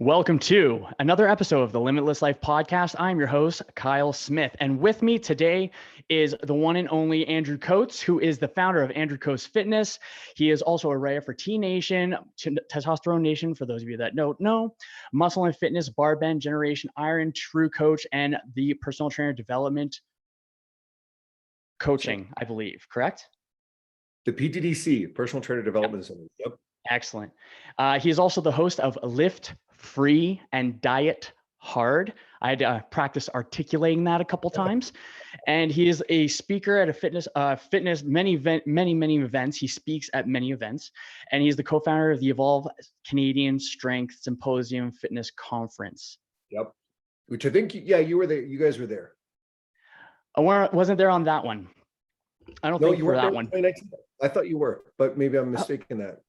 Welcome to another episode of the Limitless Life podcast. I'm your host, Kyle Smith. And with me today is the one and only Andrew Coates, who is the founder of Andrew Coates Fitness. He is also a writer for T Nation, Testosterone Nation, for those of you that don't know, Muscle and Fitness, Barbend, Generation Iron, True Coach, and the Personal Trainer Development Coaching, I believe, correct? The PTDC, Personal Trainer Development Center. Yep. Excellent. He is also the host of Lift Free and Diet Hard. I had to practice articulating that a couple times. And he is a speaker at a many events. He speaks at many events. And he's the co-founder of the Evolve Canadian Strength Symposium Fitness Conference. Yep. Which I think, you were there. You guys were there. I wasn't there on that one. I don't think you were that one. I thought you were, but maybe I'm mistaken that.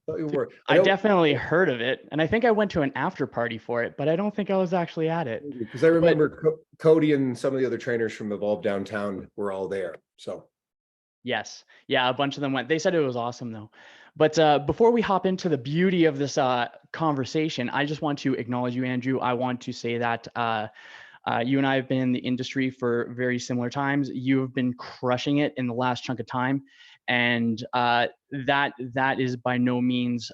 You were. I definitely heard of it, and I think I went to an after party for it, but I don't think I was actually at it. Because I remember Cody and some of the other trainers from Evolve Downtown were all there. So yes, yeah, a bunch of them went. They said it was awesome though. But before we hop into the beauty of this conversation, I just want to acknowledge you, Andrew. I want to say that you and I have been in the industry for very similar times. You have been crushing it in the last chunk of time. And that is by no means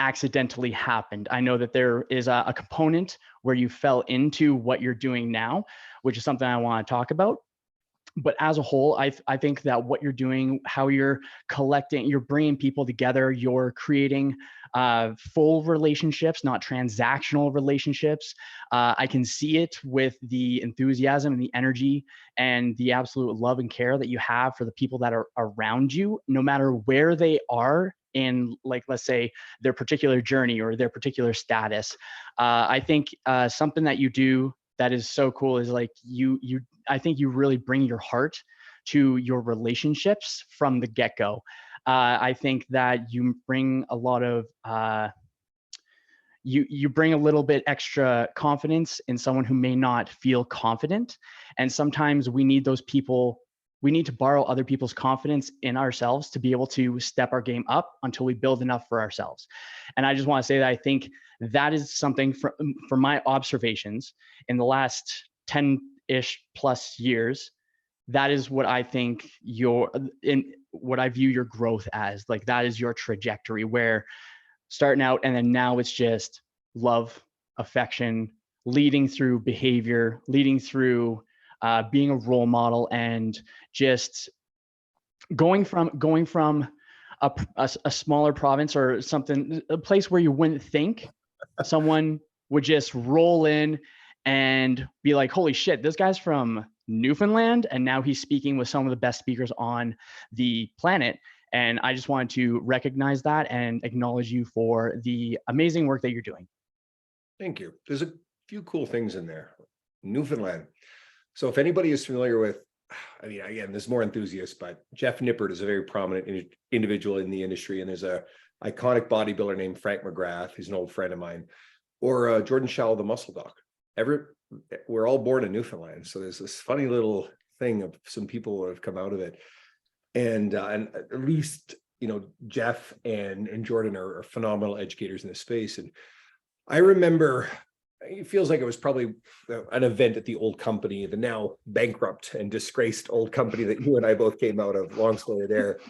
accidentally happened. I know that there is a component where you fell into what you're doing now, which is something I want to talk about. But as a whole, I think that what you're doing, how you're collecting, you're bringing people together, you're creating full relationships, not transactional relationships. I can see it with the enthusiasm and the energy and the absolute love and care that you have for the people that are around you, no matter where they are in, like, let's say, their particular journey or their particular status. I think something that you do that is so cool is like I think you really bring your heart to your relationships from the get-go. I think that you bring a lot of you bring a little bit extra confidence in someone who may not feel confident. And sometimes we need those people. We need to borrow other people's confidence in ourselves to be able to step our game up until we build enough for ourselves. And I just want to say that I think that is something for my observations in the last 10-ish plus years. That is what I think what I view your growth as. Like, that is your trajectory, where starting out and then now it's just love, affection, leading through behavior, leading through being a role model, and just going from a smaller province or something, a place where you wouldn't think someone would just roll in and be like, holy shit, this guy's from Newfoundland, and now he's speaking with some of the best speakers on the planet. And I just wanted to recognize that and acknowledge you for the amazing work that you're doing. Thank you. There's a few cool things in there. Newfoundland. So if anybody is familiar with, I mean, again, there's more enthusiasts, but Jeff Nippert is a very prominent individual in the industry. And there's a iconic bodybuilder named Frank McGrath. He's an old friend of mine. Or Jordan Shallow, the muscle doc. We're all born in Newfoundland. So there's this funny little thing of some people that have come out of it. And at least, Jeff and Jordan are phenomenal educators in this space. And I remember, it feels like it was probably an event at the old company, the now bankrupt and disgraced old company that you and I both came out of. Long story there.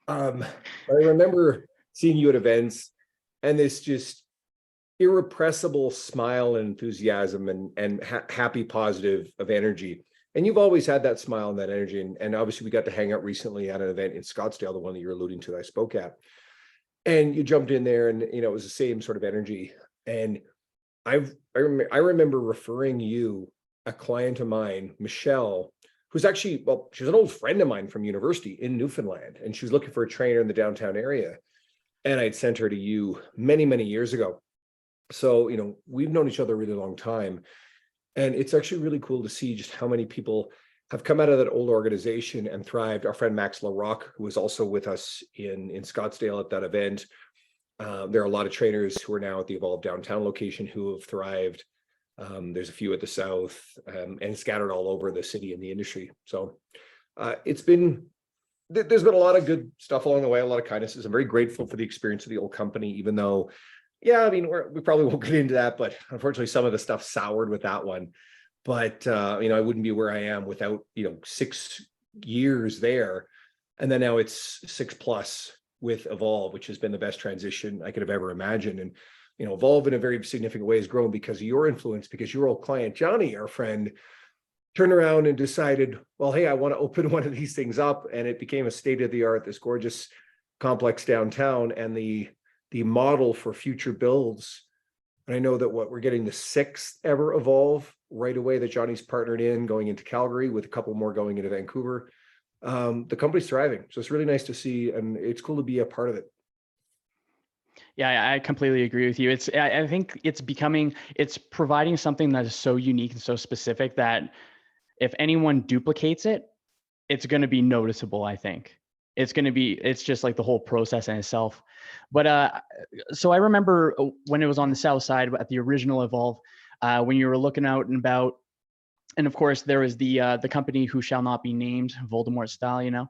But I remember seeing you at events, and this just irrepressible smile and enthusiasm and happy, positive of energy. And you've always had that smile and that energy. And obviously we got to hang out recently at an event in Scottsdale, the one that you're alluding to that I spoke at. And you jumped in there, and it was the same sort of energy. And I remember referring you, a client of mine, Michelle, who's actually, she's an old friend of mine from university in Newfoundland, and she was looking for a trainer in the downtown area. And I'd sent her to you many, many years ago. So, we've known each other a really long time. And it's actually really cool to see just how many people have come out of that old organization and thrived. Our friend Max LaRocque, who was also with us in Scottsdale at that event. There are a lot of trainers who are now at the Evolve Downtown location who have thrived. There's a few at the South and scattered all over the city and the industry. So it's been there's been a lot of good stuff along the way, a lot of kindnesses. I'm very grateful for the experience of the old company, even though, yeah, I mean, we probably won't get into that, but unfortunately, some of the stuff soured with that one. But I wouldn't be where I am without 6 years there, and then now it's 6+ with Evolve, which has been the best transition I could have ever imagined. And Evolve in a very significant way has grown because of your influence, because your old client Johnny, our friend, turned around and decided, well, hey, I want to open one of these things up, and it became a state of the art, this gorgeous complex downtown, and the model for future builds. And I know that we're getting the 6th ever Evolve right away that Johnny's partnered in, going into Calgary, with a couple more going into Vancouver. The company's thriving, so it's really nice to see, and it's cool to be a part of it. Yeah, I completely agree with you. I think it's providing something that is so unique and so specific that if anyone duplicates it, it's going to be noticeable. I think it's just like the whole process in itself. But so I remember when it was on the south side at the original Evolve, when you were looking out and about, and of course there was the company who shall not be named, Voldemort style.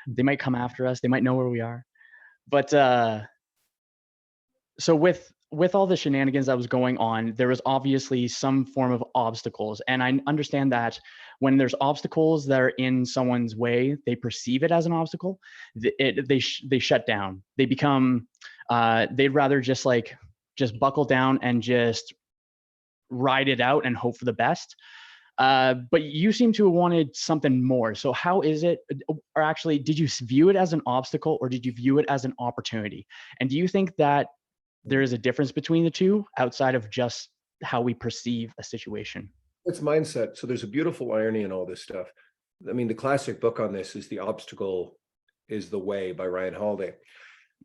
They might come after us. They might know where we are. But so with all the shenanigans that was going on, there was obviously some form of obstacles. And I understand that when there's obstacles that are in someone's way, they perceive it as an obstacle. They shut down. They become, they'd rather just buckle down and just ride it out and hope for the best. But you seem to have wanted something more. So how is it, or actually, did you view it as an obstacle, or did you view it as an opportunity? And do you think that there is a difference between the two outside of just how we perceive a situation? It's mindset. So there's a beautiful irony in all this stuff. I mean, the classic book on this is The Obstacle is the Way by Ryan Holiday.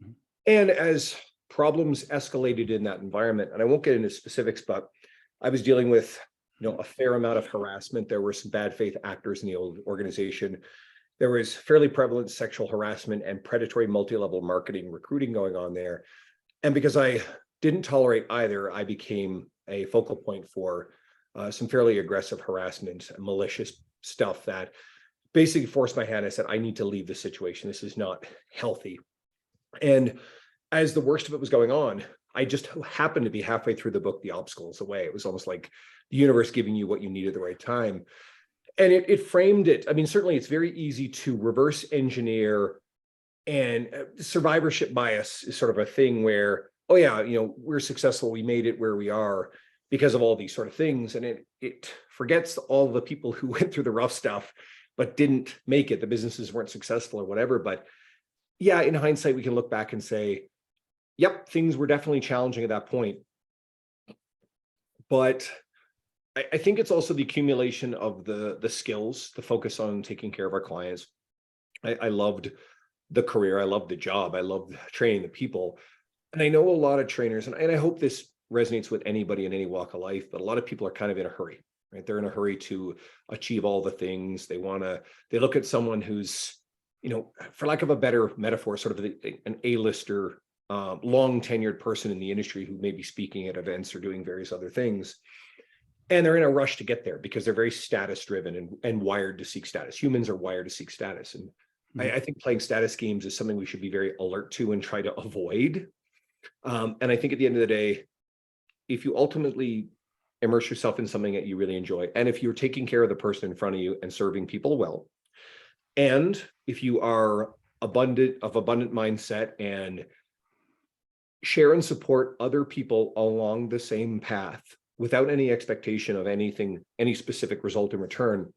Mm-hmm. And as problems escalated in that environment, and I won't get into specifics, but I was dealing with a fair amount of harassment. There were some bad faith actors in the old organization. There was fairly prevalent sexual harassment and predatory multi-level marketing recruiting going on there. And because I didn't tolerate either, I became a focal point for some fairly aggressive harassment and malicious stuff that basically forced my hand. I said, I need to leave this situation. This is not healthy. And as the worst of it was going on, I just happened to be halfway through the book, The Obstacle is the Way. It was almost like the universe giving you what you need at the right time. And it framed it. I mean, certainly it's very easy to reverse engineer, and survivorship bias is sort of a thing where, oh yeah, we're successful, we made it where we are because of all these sort of things. And it forgets all the people who went through the rough stuff, but didn't make it. The businesses weren't successful or whatever. But yeah, in hindsight, we can look back and say, yep, things were definitely challenging at that point. But I think it's also the accumulation of the skills, the focus on taking care of our clients. I loved the career. I loved the job. I loved training the people. And I know a lot of trainers, and I hope this resonates with anybody in any walk of life, but a lot of people are kind of in a hurry, right? They're in a hurry to achieve all the things. They look at someone who's, for lack of a better metaphor, sort of an A-lister, long tenured person in the industry who may be speaking at events or doing various other things. And they're in a rush to get there because they're very status driven and wired to seek status. Humans are wired to seek status. And I think playing status games is something we should be very alert to and try to avoid. And I think at the end of the day, if you ultimately immerse yourself in something that you really enjoy, and if you're taking care of the person in front of you and serving people well, and if you are abundant mindset and share and support other people along the same path without any expectation of anything, any specific result in return,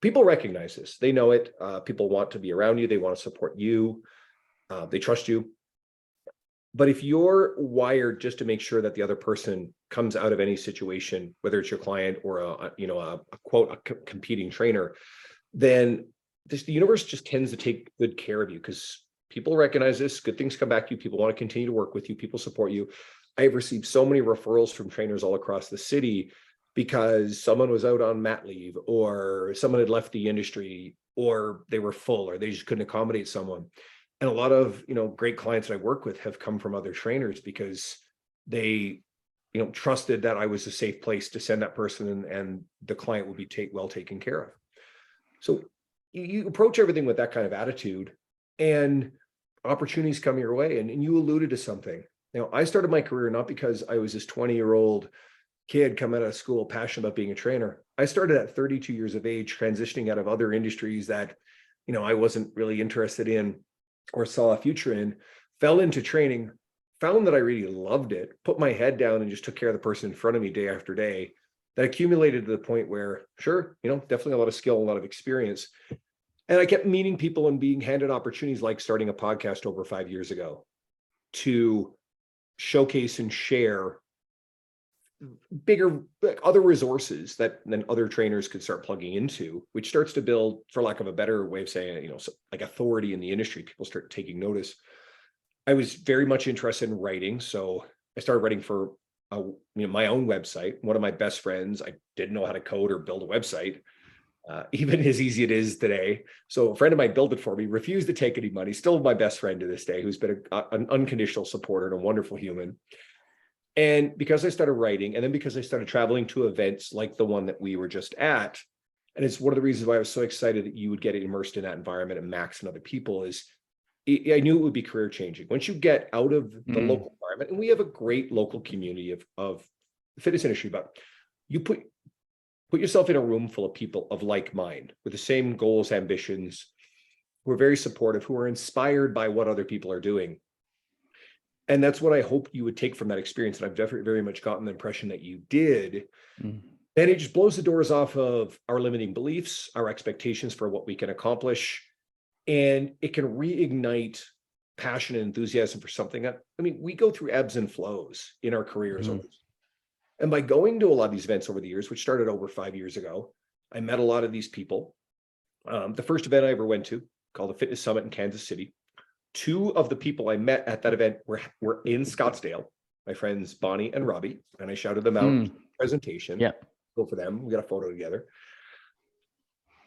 people recognize this. They know it. People want to be around you. They want to support you. They trust you. But if you're wired just to make sure that the other person comes out of any situation, whether it's your client or a competing trainer, then the universe just tends to take good care of you because people recognize this. Good things come back to you. People want to continue to work with you. People support you. I've received so many referrals from trainers all across the city because someone was out on mat leave, or someone had left the industry, or they were full, or they just couldn't accommodate someone. And a lot of great clients that I work with have come from other trainers because they trusted that I was a safe place to send that person, and the client would be well taken care of. So you approach everything with that kind of attitude, and opportunities come your way. And you alluded to something. I started my career not because I was this 20-year-old kid coming out of school passionate about being a trainer. I started at 32 years of age, transitioning out of other industries that, I wasn't really interested in or saw a future in, fell into training, found that I really loved it, put my head down and just took care of the person in front of me day after day. That accumulated to the point where, sure, definitely a lot of skill, a lot of experience. And I kept meeting people and being handed opportunities like starting a podcast over 5 years ago to showcase and share bigger, other resources that then other trainers could start plugging into, which starts to build, for lack of a better way of saying it, like authority in the industry. People start taking notice. I was very much interested in writing, so I started writing for my own website. One of my best friends, I didn't know how to code or build a website, even as easy it is today. So a friend of mine built it for me, refused to take any money, still my best friend to this day, who's been an unconditional supporter and a wonderful human. And because I started writing, and then because I started traveling to events like the one that we were just at, and it's one of the reasons why I was so excited that you would get immersed in that environment and Max and other people, is I knew it would be career changing. Once you get out of the local environment, and we have a great local community of the fitness industry, but you put yourself in a room full of people of like mind, with the same goals, ambitions, who are very supportive, who are inspired by what other people are doing. And that's what I hope you would take from that experience. And I've definitely very much gotten the impression that you did. And it just blows the doors off of our limiting beliefs, our expectations for what we can accomplish. And it can reignite passion and enthusiasm for something. We go through ebbs and flows in our careers. And by going to a lot of these events over the years, which started over 5 years ago, I met a lot of these people. The first event I ever went to, called the Fitness Summit in Kansas City, 2 of the people I met at that event were in Scottsdale, my friends Bonnie and Robbie, and I shouted them out in the presentation. Yeah. Go for them. We got a photo together.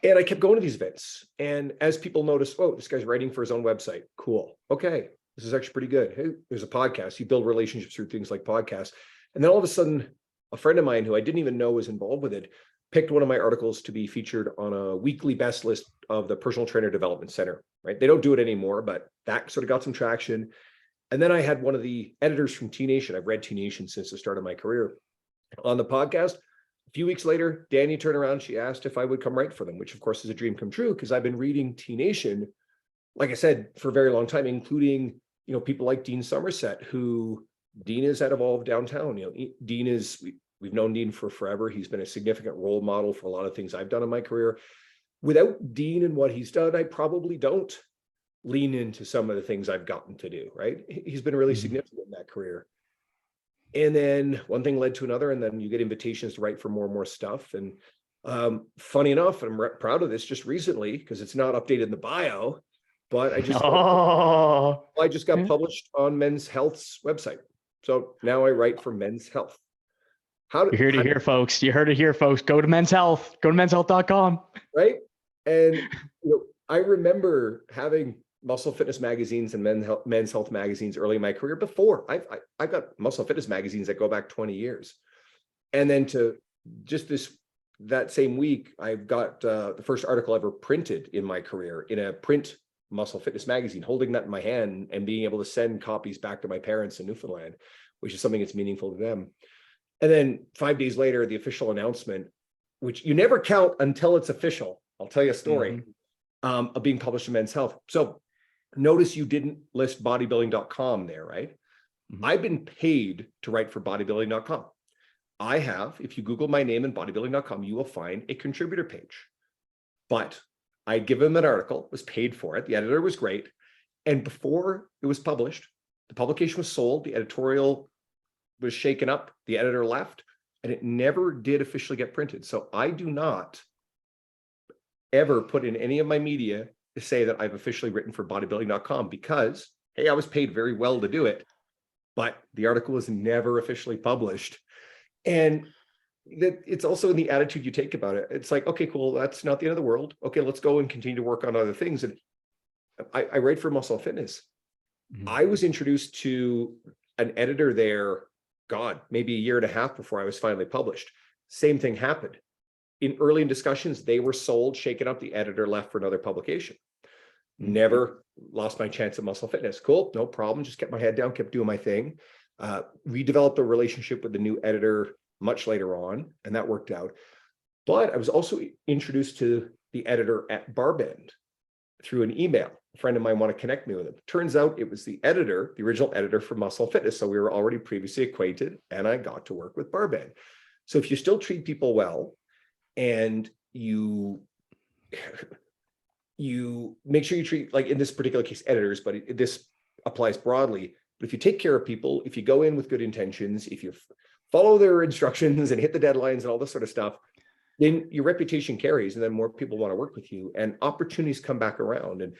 And I kept going to these events. And as people noticed, oh, this guy's writing for his own website. Cool. Okay. This is actually pretty good. Hey, there's a podcast. You build relationships through things like podcasts. And then all of a sudden, a friend of mine who I didn't even know was involved with it picked one of my articles to be featured on a weekly best list of the Personal Trainer Development Center, right? They don't do it anymore, but that sort of got some traction. And then I had one of the editors from T Nation. I've read T Nation since the start of my career, on the podcast. A few weeks later, Danny turned around. She asked if I would come write for them, which of course is a dream come true, because I've been reading T Nation, like I said, for a very long time, including, people like Dean Somerset, who Dean is at Evolve Downtown. Dean is, we've known Dean for forever. He's been a significant role model for a lot of things I've done in my career. Without Dean and what he's done, I probably don't lean into some of the things I've gotten to do, right? He's been really significant in that career. And then one thing led to another, and then you get invitations to write for more and more stuff. And funny enough, I'm proud of this just recently, because it's not updated in the bio, but I just got published on Men's Health's website. So now I write for Men's Health. You're here to hear, folks. You heard it here, folks. Go to Men's Health. Go to menshealth.com. Right. And I remember having Muscle Fitness magazines and Men's Health magazines early in my career. Before I've got Muscle Fitness magazines that go back 20 years. And then to just that same week, I've got the first article ever printed in my career in a print Muscle Fitness magazine, holding that in my hand and being able to send copies back to my parents in Newfoundland, which is something that's meaningful to them. And then 5 days later, the official announcement, which you never count until it's official. I'll tell you a story of being published in Men's Health. So notice you didn't list bodybuilding.com there, right? I've been paid to write for bodybuilding.com. I have, if you Google my name in bodybuilding.com, you will find a contributor page. But I'd give him an article, was paid for it. The editor was great. And before it was published, the publication was sold, the editorial was shaken up, the editor left, and it never did officially get printed. So I do not ever put in any of my media to say that I've officially written for bodybuilding.com, because, hey, I was paid very well to do it, but the article was never officially published. And that it's also in the attitude you take about it. It's like, okay, cool, that's not the end of the world. Okay, let's go and continue to work on other things. And I write for Muscle Fitness. I was introduced to an editor there, God, maybe a year and a half before I was finally published. Same thing happened. early in discussions, they were sold, shaken up, the editor left for another publication. Never lost my chance at Muscle Fitness. Cool, no problem. Just kept my head down, kept doing my thing. We developed a relationship with the new editor much later on, and that worked out. But I was also introduced to the editor at Barbend through an email. A friend of mine wanted to connect me with him. Turns out it was the editor, the original editor for Muscle Fitness. So we were already previously acquainted, and I got to work with Barbend. So if you still treat people well, and you make sure you treat, like in this particular case, editors, but this applies broadly. But if you take care of people, if you go in with good intentions, if you follow their instructions and hit the deadlines and all this sort of stuff, then your reputation carries, and then more people want to work with you, and opportunities come back around. And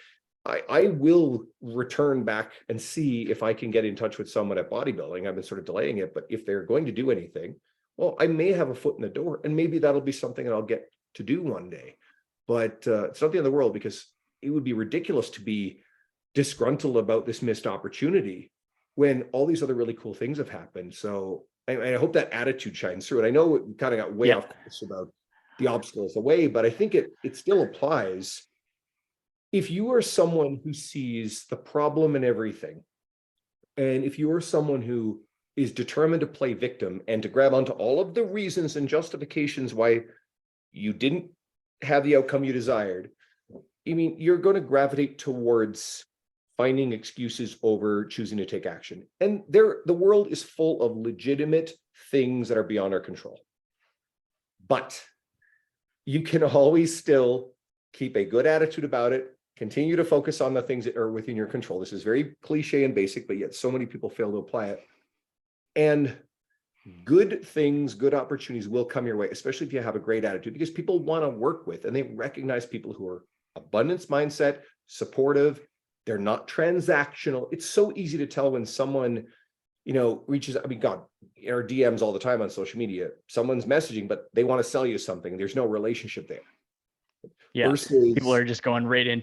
I will return back and see if I can get in touch with someone at bodybuilding. I've been sort of delaying it, but if they're going to do anything, well, I may have a foot in the door, and maybe that'll be something that I'll get to do one day. But it's not the end of the world, because it would be ridiculous to be disgruntled about this missed opportunity when all these other really cool things have happened. So I hope that attitude shines through. And I know it kind of got way off course about the obstacles the way, but I think it still applies. If you are someone who sees the problem in everything, and if you are someone who is determined to play victim and to grab onto all of the reasons and justifications why you didn't have the outcome you desired, I mean, you're going to gravitate towards finding excuses over choosing to take action. And the world is full of legitimate things that are beyond our control. But you can always still keep a good attitude about it, continue to focus on the things that are within your control. This is very cliche and basic, but yet so many people fail to apply it. And good things, good opportunities will come your way, especially if you have a great attitude, because people want to work with, and they recognize people who are abundance mindset, supportive. They're not transactional. It's so easy to tell when someone, reaches, I mean, God, in our DMs all the time on social media, someone's messaging, but they want to sell you something. There's no relationship there. Yeah. Versus, people are just going right in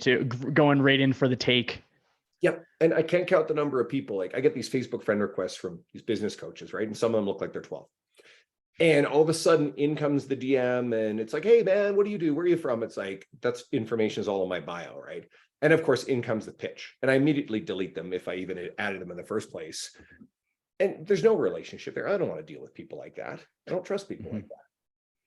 for the take. Yep. And I can't count the number of people. Like, I get these Facebook friend requests from these business coaches, right? And some of them look like they're 12. And all of a sudden in comes the DM, and it's like, hey man, what do you do? Where are you from? It's like, that's information is all in my bio, right? And of course, in comes the pitch. And I immediately delete them if I even added them in the first place. And there's no relationship there. I don't want to deal with people like that. I don't trust people like that.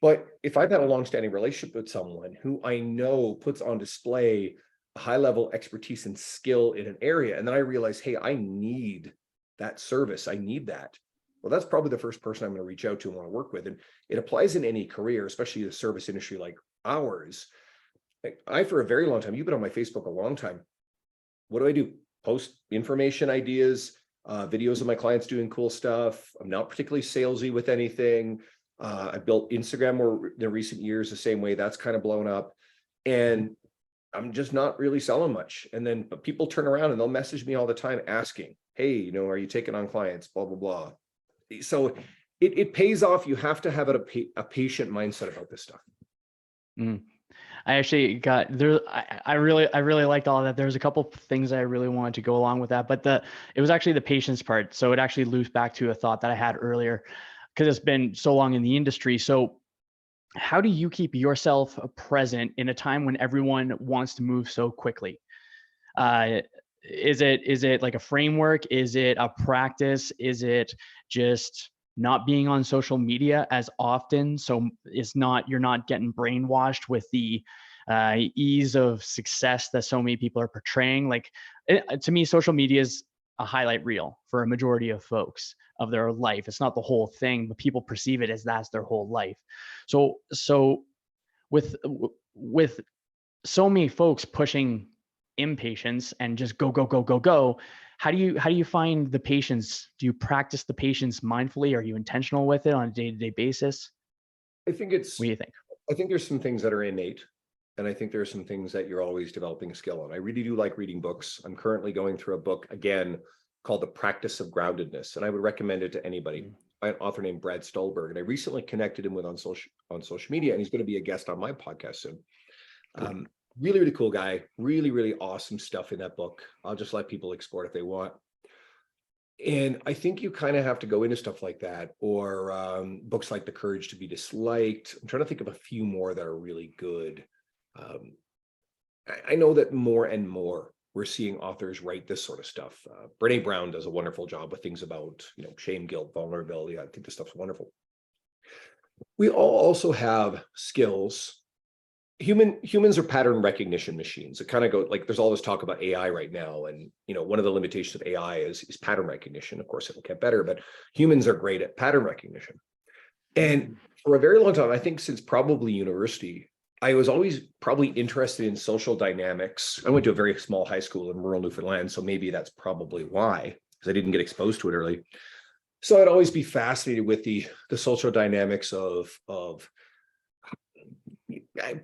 But if I've had a long-standing relationship with someone who I know puts on display a high-level expertise and skill in an area, and then I realize, hey, I need that service, I need that. Well, that's probably the first person I'm going to reach out to and want to work with. And it applies in any career, especially the service industry like ours. I, for a very long time, you've been on my Facebook a long time. What do? Post information, ideas, videos of my clients doing cool stuff. I'm not particularly salesy with anything. I built Instagram more in the recent years the same way. That's kind of blown up. And I'm just not really selling much. And then people turn around and they'll message me all the time asking, hey, are you taking on clients, blah, blah, blah. So it pays off. You have to have a patient mindset about this stuff. I actually got there. I really liked all of that. There's a couple things I really wanted to go along with that, but it was actually the patience part. So it actually loops back to a thought that I had earlier, because it's been so long in the industry. So how do you keep yourself present in a time when everyone wants to move so quickly? Is it like a framework? Is it a practice? Is it just not being on social media as often, so you're not getting brainwashed with the ease of success that so many people are portraying? Like, to me, social media is a highlight reel for a majority of folks of their life. It's not the whole thing, but people perceive it as that's their whole life. So with so many folks pushing impatience and just go, how do you find the patience? Do you practice the patience mindfully? Are you intentional with it on a day-to-day basis? What do you think? I think there's some things that are innate, and I think there are some things that you're always developing a skill on. I really do like reading books. I'm currently going through a book again called The Practice of Groundedness, and I would recommend it to anybody, by an author named Brad Stolberg. And I recently connected him with on social media, and he's going to be a guest on my podcast soon. Cool. Really, really cool guy. Really, really awesome stuff in that book. I'll just let people explore it if they want. And I think you kind of have to go into stuff like that, or books like The Courage to be Disliked. I'm trying to think of a few more that are really good. Um, I know that more and more we're seeing authors write this sort of stuff. Brene Brown does a wonderful job with things about, shame, guilt, vulnerability. I think this stuff's wonderful. We all also have skills. Humans are pattern recognition machines. It kind of go like, there's all this talk about AI right now, and one of the limitations of AI is pattern recognition. Of course, it'll get better, but humans are great at pattern recognition. And for a very long time, I think since probably university, I was always probably interested in social dynamics. I went to a very small high school in rural Newfoundland, so maybe that's probably why, because I didn't get exposed to it early. So I'd always be fascinated with the social dynamics of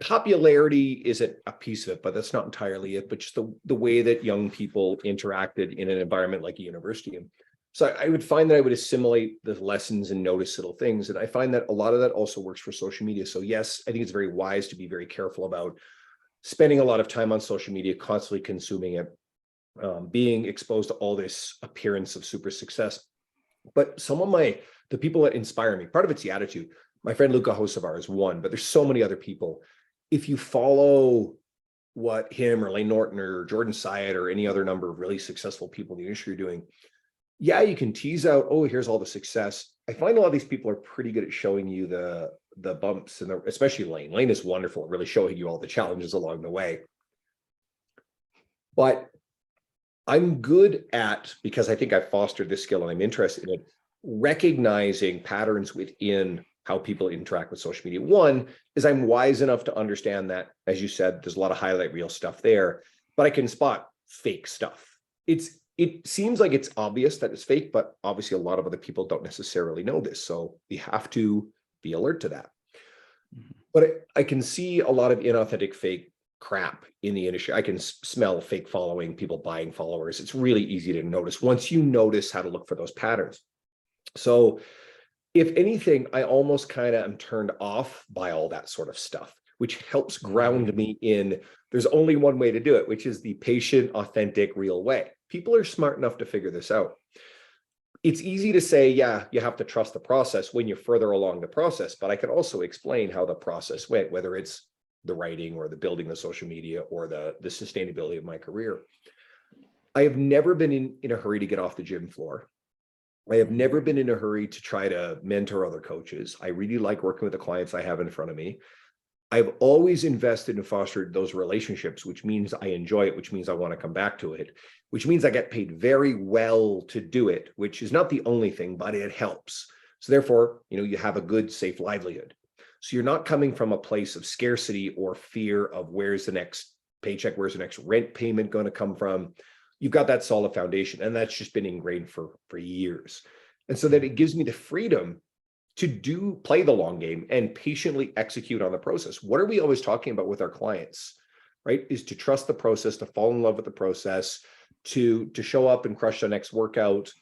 popularity isn't a piece of it, but that's not entirely it, but just the way that young people interacted in an environment like a university. And so I would find that I would assimilate the lessons and notice little things. And I find that a lot of that also works for social media. So yes, I think it's very wise to be very careful about spending a lot of time on social media, constantly consuming it, being exposed to all this appearance of super success. But some of the people that inspire me, part of it's the attitude. My friend Luca Hocevar is one, but there's so many other people. If you follow what him or Lane Norton or Jordan Syatt or any other number of really successful people in the industry are doing, yeah, you can tease out, oh, here's all the success. I find a lot of these people are pretty good at showing you the bumps, and especially Lane. Lane is wonderful at really showing you all the challenges along the way. But I'm good at, because I think I've fostered this skill and I'm interested in it, recognizing patterns within how people interact with social media. One is I'm wise enough to understand that, as you said, there's a lot of highlight reel stuff there, but I can spot fake stuff. It seems like it's obvious that it's fake, but obviously a lot of other people don't necessarily know this. So you have to be alert to that. But I can see a lot of inauthentic fake crap in the industry. I can smell fake following, people buying followers. It's really easy to notice once you notice how to look for those patterns. So if anything, I almost kind of am turned off by all that sort of stuff, which helps ground me in there's only one way to do it, which is the patient, authentic, real way. People are smart enough to figure this out. It's easy to say, yeah, you have to trust the process when you're further along the process, but I can also explain how the process went, whether it's the writing or the building the social media or the sustainability of my career. I have never been in a hurry to get off the gym floor. I have never been in a hurry to try to mentor other coaches. I really like working with the clients I have in front of me. I've always invested and fostered those relationships, which means I enjoy it, which means I want to come back to it, which means I get paid very well to do it, which is not the only thing, but it helps. So therefore, you have a good, safe livelihood. So you're not coming from a place of scarcity or fear of where's the next paycheck, where's the next rent payment going to come from. You've got that solid foundation, and that's just been ingrained for years. And so that it gives me the freedom to play the long game and patiently execute on the process. What are we always talking about with our clients, right? Is to trust the process, to fall in love with the process, to show up and crush the next workout,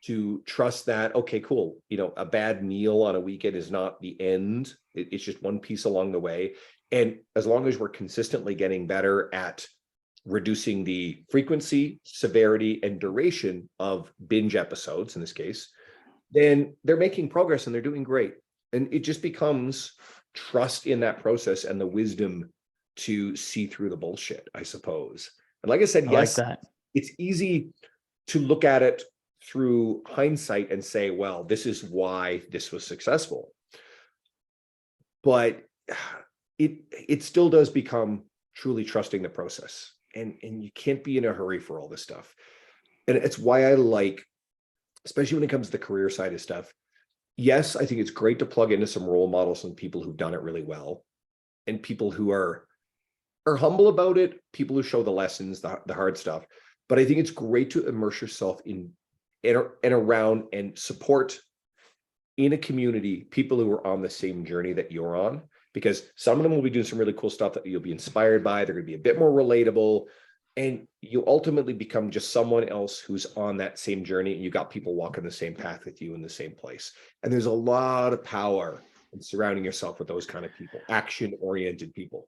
to trust that, okay, cool. A bad meal on a weekend is not the end. It's just one piece along the way. And as long as we're consistently getting better at reducing the frequency, severity, and duration of binge episodes, in this case, then they're making progress and they're doing great. And it just becomes trust in that process and the wisdom to see through the bullshit, I suppose. And like I said, yes, like that. It's easy to look at it through hindsight and say, well, this is why this was successful. But it still does become truly trusting the process. And you can't be in a hurry for all this stuff. And it's why I like, especially when it comes to the career side of stuff. Yes, I think it's great to plug into some role models and people who've done it really well, and people who are humble about it, people who show the lessons, the hard stuff. But I think it's great to immerse yourself in and around and support in a community people who are on the same journey that you're on, because some of them will be doing some really cool stuff that you'll be inspired by. They're going to be a bit more relatable. And you ultimately become just someone else who's on that same journey, and you got people walking the same path with you in the same place. And there's a lot of power in surrounding yourself with those kind of people, action-oriented people.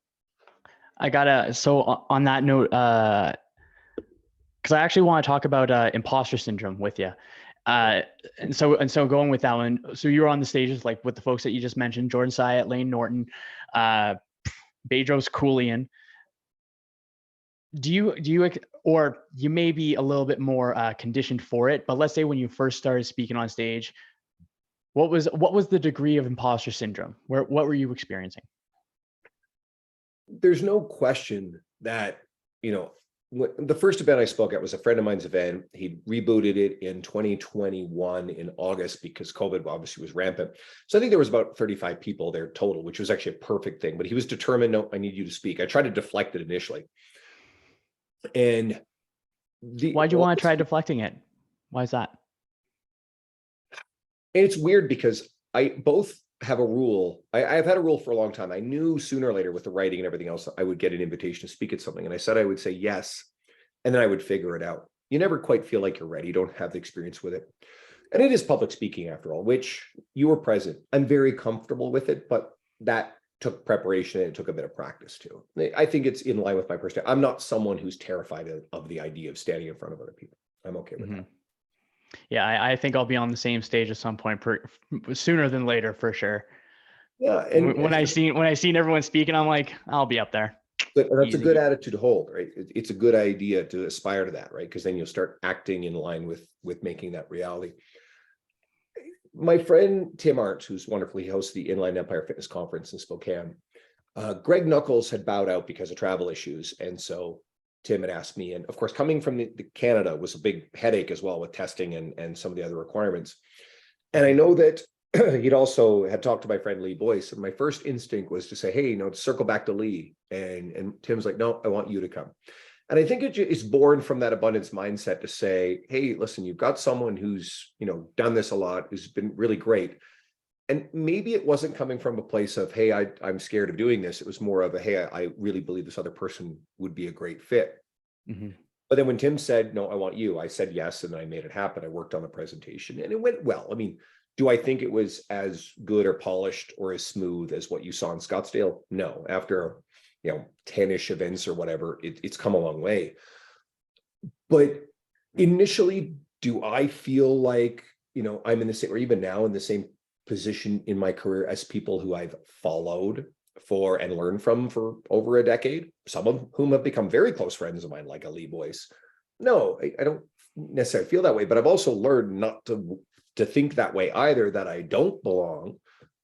So on that note, because I actually want to talk about imposter syndrome with you. Uh, and so going with that one, so you were on the stages like with the folks that you just mentioned, Jordan Syatt, Lane Norton, Bedros Keuilian. Do you, or you may be a little bit more conditioned for it, but let's say when you first started speaking on stage, what was the degree of imposter syndrome? What were you experiencing? There's no question that, the first event I spoke at was a friend of mine's event. He rebooted it in 2021 in August because COVID obviously was rampant. So I think there was about 35 people there total, which was actually a perfect thing. But he was determined, no, I need you to speak. I tried to deflect it initially. And Why'd you want to try deflecting it? Why is that? And it's weird because I both have a rule. I've had a rule for a long time. I knew sooner or later with the writing and everything else, I would get an invitation to speak at something. And I said I would say yes, and then I would figure it out. You never quite feel like you're ready. You don't have the experience with it. And it is public speaking after all, which you were present. I'm very comfortable with it, but that took preparation and it took a bit of practice too. I think it's in line with my personality. I'm not someone who's terrified of the idea of standing in front of other people. I'm okay with that. Yeah, I think I'll be on the same stage at some point, sooner than later, for sure. Yeah, and when I seen everyone speaking, I'm like, I'll be up there. But that's a good attitude to hold, right? It's a good idea to aspire to that, right? Because then you'll start acting in line with making that reality. My friend Tim Arndt, who's wonderful, he hosts the Inline Empire Fitness Conference in Spokane. Greg Knuckles had bowed out because of travel issues, and so Tim had asked me, and of course, coming from the Canada was a big headache as well with testing and some of the other requirements. And I know that he'd also had talked to my friend Lee Boyce, and my first instinct was to say, hey, to circle back to Lee. And Tim's like, no, I want you to come. And I think it is born from that abundance mindset to say, hey, listen, you've got someone who's, done this a lot, who's been really great. And maybe it wasn't coming from a place of, hey, I'm scared of doing this. It was more of a, hey, I really believe this other person would be a great fit. Mm-hmm. But then when Tim said, no, I want you, I said yes, and then I made it happen. I worked on the presentation and it went well. I mean, do I think it was as good or polished or as smooth as what you saw in Scottsdale? No. After 10-ish events or whatever, it's come a long way. But initially, do I feel like, I'm in the same, or even now in the same position in my career as people who I've followed for and learned from for over a decade, some of whom have become very close friends of mine, like a Lee Boyce? No, I don't necessarily feel that way, but I've also learned not to think that way either, that I don't belong.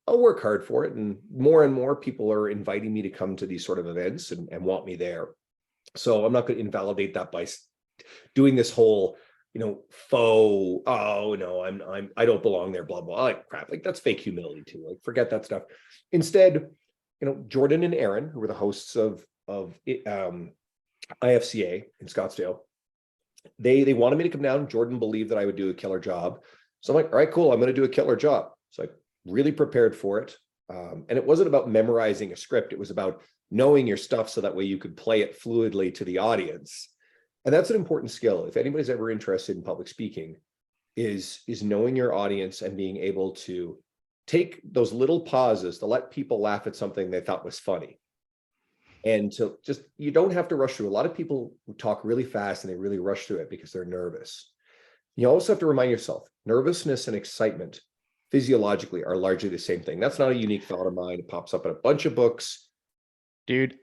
I'll work hard for it. And more people are inviting me to come to these sort of events and want me there. So I'm not going to invalidate that by doing this whole, faux, oh no, I don't belong there, blah, blah, like crap. Like that's fake humility too. Like forget that stuff. Instead, Jordan and Aaron, who were the hosts of IFCA in Scottsdale, they wanted me to come down. Jordan believed that I would do a killer job. So I'm like, all right, cool. I'm going to do a killer job. So I really prepared for it. And it wasn't about memorizing a script. It was about knowing your stuff so that way you could play it fluidly to the audience. And that's an important skill. If anybody's ever interested in public speaking, is knowing your audience and being able to take those little pauses to let people laugh at something they thought was funny. And to just, you don't have to rush through. A lot of people talk really fast and they really rush through it because they're nervous. You also have to remind yourself, nervousness and excitement physiologically are largely the same thing. That's not a unique thought of mine. It pops up in a bunch of books. Dude,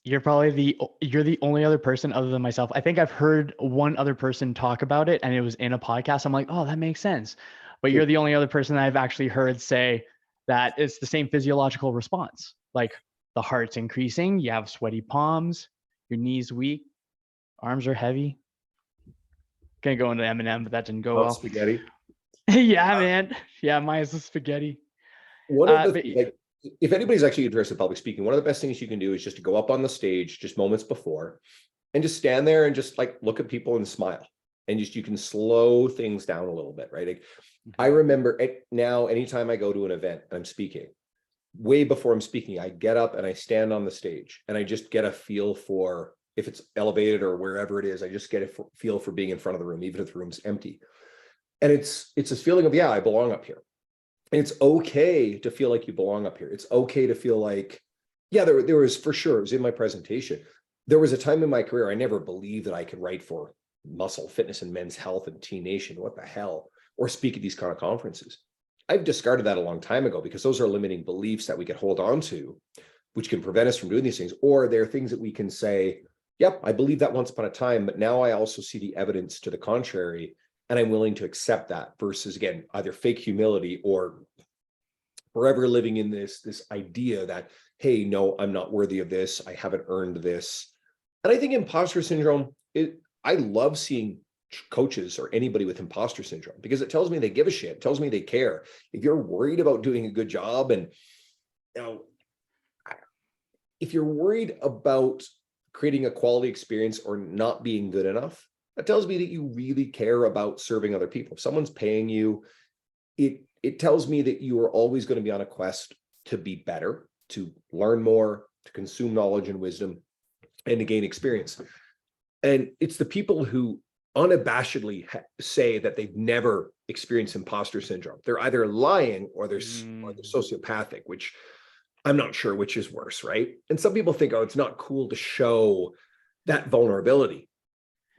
you're the only other person other than myself. I think I've heard one other person talk about it and it was in a podcast. I'm like, oh, that makes sense. But you're the only other person that I've actually heard say that it's the same physiological response. Like the heart's increasing, you have sweaty palms, your knees weak, arms are heavy. Gonna go into Eminem, but that didn't go well. Spaghetti. Yeah, man. Yeah, mine's the spaghetti. One of the if anybody's actually interested in public speaking, one of the best things you can do is just to go up on the stage just moments before and just stand there and just like look at people and smile. And just you can slow things down a little bit, right? Like, I remember now, anytime I go to an event and I'm speaking, way before I'm speaking, I get up and I stand on the stage and I just get a feel for, if it's elevated or wherever it is, I just get a feel for being in front of the room, even if the room's empty. And it's this feeling of, yeah, I belong up here. And it's okay to feel like you belong up here. It's okay to feel like, yeah, there was, for sure, it was in my presentation. There was a time in my career I never believed that I could write for Muscle Fitness and Men's Health and T Nation. What the hell? or speak at these kind of conferences. I've discarded that a long time ago because those are limiting beliefs that we could hold on to, which can prevent us from doing these things. Or there are things that we can say, yep, I believe that once upon a time, but now I also see the evidence to the contrary, and I'm willing to accept that, versus, again, either fake humility or forever living in this idea that, hey, no, I'm not worthy of this. I haven't earned this. And I think imposter syndrome, I love seeing coaches or anybody with imposter syndrome, because it tells me they give a shit. It tells me they care. If you're worried about doing a good job, and you know, if you're worried about creating a quality experience or not being good enough, that tells me that you really care about serving other people. If someone's paying you, it tells me that you are always going to be on a quest to be better, to learn more, to consume knowledge and wisdom, and to gain experience. And it's the people who unabashedly say that they've never experienced imposter syndrome. They're either lying or they're sociopathic, which I'm not sure which is worse, right? And some people think, oh, it's not cool to show that vulnerability.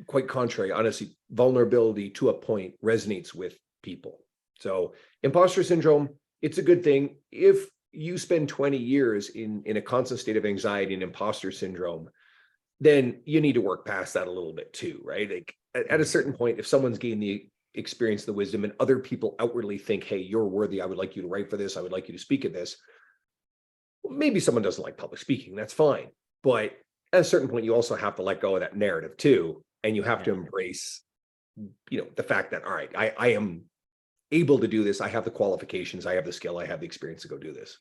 Quite contrary, honestly, vulnerability to a point resonates with people. So imposter syndrome, it's a good thing. If you spend 20 years in a constant state of anxiety and imposter syndrome, then you need to work past that a little bit too, right? Like at a certain point, if someone's gained the experience, the wisdom, and other people outwardly think, hey, you're worthy, I would like you to write for this, I would like you to speak at this. Well, maybe someone doesn't like public speaking, that's fine. But at a certain point, you also have to let go of that narrative too. And you have to embrace, the fact that, all right, I am able to do this. I have the qualifications, I have the skill, I have the experience to go do this.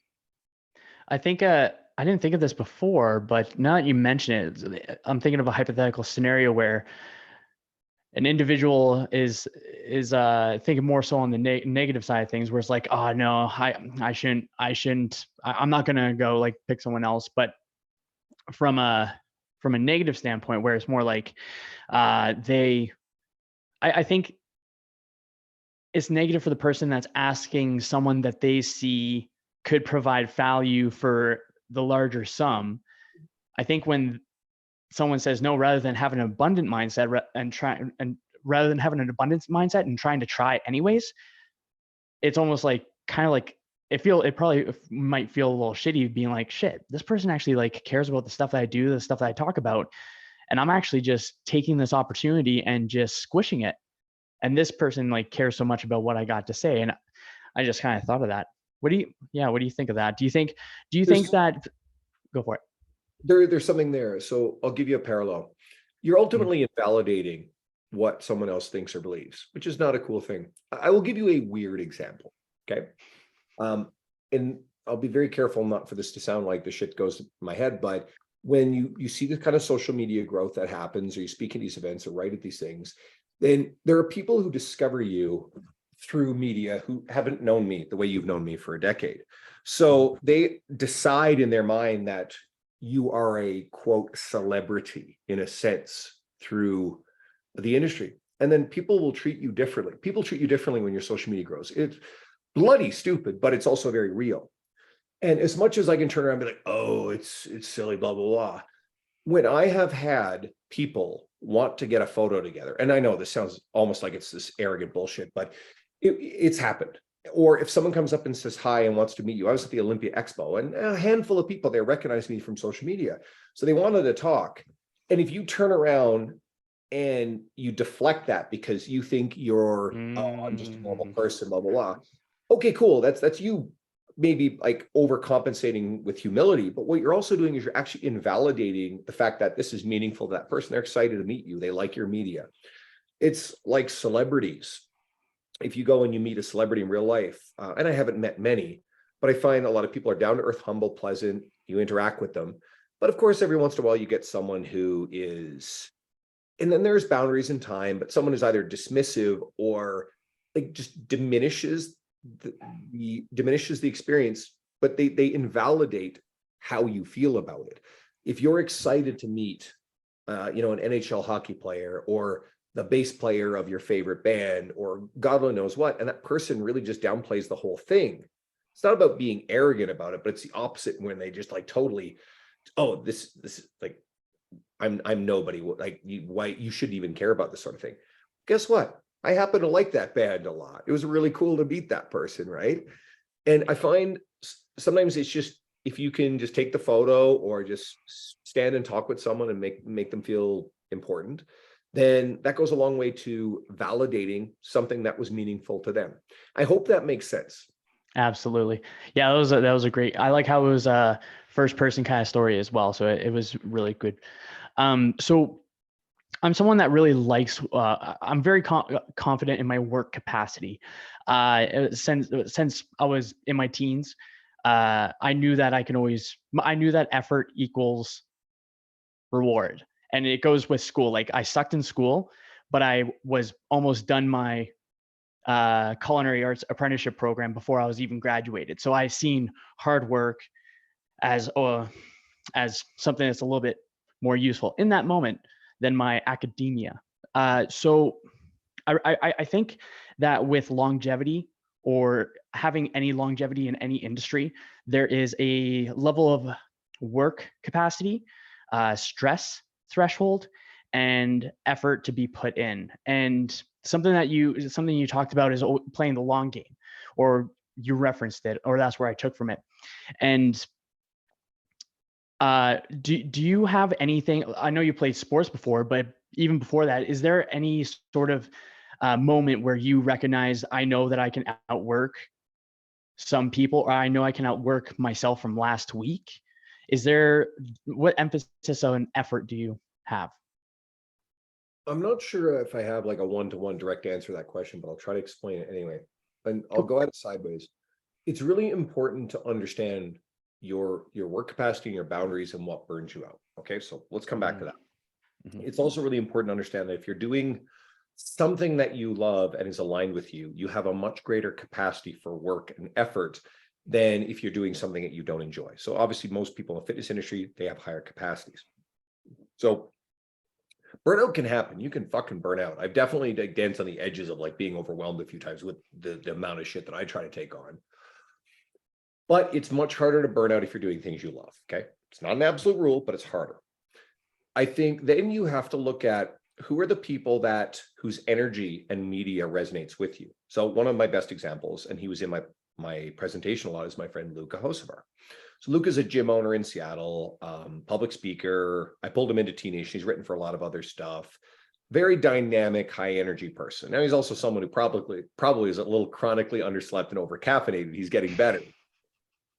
I think I didn't think of this before, but now that you mention it, I'm thinking of a hypothetical scenario where an individual is thinking more so on the negative side of things, where it's like, oh no, I shouldn't, I'm not gonna go like pick someone else. But from a negative standpoint, where it's more like I think it's negative for the person that's asking someone that they see could provide value for the larger sum. I think when someone says no, rather than having an abundant mindset and rather than having an abundance mindset and trying to try it anyways, it's almost like kind of like it probably might feel a little shitty being like, shit, this person actually like cares about the stuff that I do, the stuff that I talk about, and I'm actually just taking this opportunity and just squishing it. And this person like cares so much about what I got to say. And I just kind of thought of that. What do you think of that? Do you think that, go for it. There's something there. So I'll give you a parallel. You're ultimately invalidating what someone else thinks or believes, which is not a cool thing. I will give you a weird example. Okay. And I'll be very careful not for this to sound like the shit goes to my head, but when you see the kind of social media growth that happens, or you speak at these events or write at these things, then there are people who discover you through media who haven't known me the way you've known me for a decade. So they decide in their mind that you are a quote celebrity in a sense through the industry. And then people will treat you differently. People treat you differently when your social media grows. It's bloody stupid, but it's also very real. And as much as I can turn around and be like, oh, it's silly, blah, blah, blah. When I have had people want to get a photo together, and I know this sounds almost like it's this arrogant bullshit, but it's happened. Or if someone comes up and says hi and wants to meet you, I was at the Olympia Expo, and a handful of people there recognized me from social media. So they wanted to talk. And if you turn around and you deflect that because you think you're, oh, I'm just a normal person, blah, blah, blah. Okay, cool. That's you maybe like overcompensating with humility. But what you're also doing is you're actually invalidating the fact that this is meaningful to that person. They're excited to meet you. They like your media. It's like celebrities. If you go and you meet a celebrity in real life, and I haven't met many, but I find a lot of people are down to earth, humble, pleasant. You interact with them. But of course, every once in a while, you get someone who is, and then there's boundaries in time, but someone is either dismissive or like just diminishes the experience, but they invalidate how you feel about it. If you're excited to meet, an NHL hockey player or the bass player of your favorite band, or God only knows what, and that person really just downplays the whole thing. It's not about being arrogant about it, but it's the opposite when they just like totally, oh, this is like, I'm nobody. Like, why you shouldn't even care about this sort of thing. Guess what? I happen to like that band a lot. It was really cool to meet that person, right? And I find sometimes it's just, if you can just take the photo or just stand and talk with someone and make them feel important, then that goes a long way to validating something that was meaningful to them. I hope that makes sense. Absolutely. Yeah, that was a great. I like how it was a first person kind of story as well. So it was really good. So I'm someone that really likes. I'm very confident in my work capacity. Since I was in my teens, I knew that I knew that effort equals reward, and it goes with school. Like I sucked in school, but I was almost done my culinary arts apprenticeship program before I was even graduated. So I've seen hard work as something that's a little bit more useful in that moment than my academia. So I think that with longevity or having any longevity in any industry, there is a level of work capacity, stress threshold, and effort to be put in. And something you talked about is playing the long game, or you referenced it, or that's where I took from it. And do you have anything? I know you played sports before, but even before that, is there any sort of moment where you recognize, I know that I can outwork some people, or I know I can outwork myself from last week? What emphasis on effort do you have? I'm not sure if I have like a one-to-one direct answer to that question, but I'll try to explain it anyway. And I'll Cool. go at it sideways. It's really important to understand your work capacity and your boundaries and what burns you out. Okay, so let's come back to that. Mm-hmm. It's also really important to understand that if you're doing something that you love and is aligned with you, you have a much greater capacity for work and effort than if you're doing something that you don't enjoy. So obviously most people in the fitness industry, they have higher capacities. So burnout can happen. You can fucking burn out. I've definitely like danced on the edges of like being overwhelmed a few times with the amount of shit that I try to take on. But it's much harder to burn out if you're doing things you love. Okay. It's not an absolute rule, but it's harder. I think then you have to look at who are the people whose energy and media resonates with you. So one of my best examples, and he was in my presentation a lot, is my friend Luca Hosevar. So Luca's a gym owner in Seattle, public speaker. I pulled him into T Nation. He's written for a lot of other stuff. Very dynamic, high energy person. Now he's also someone who probably is a little chronically underslept and over caffeinated. He's getting better.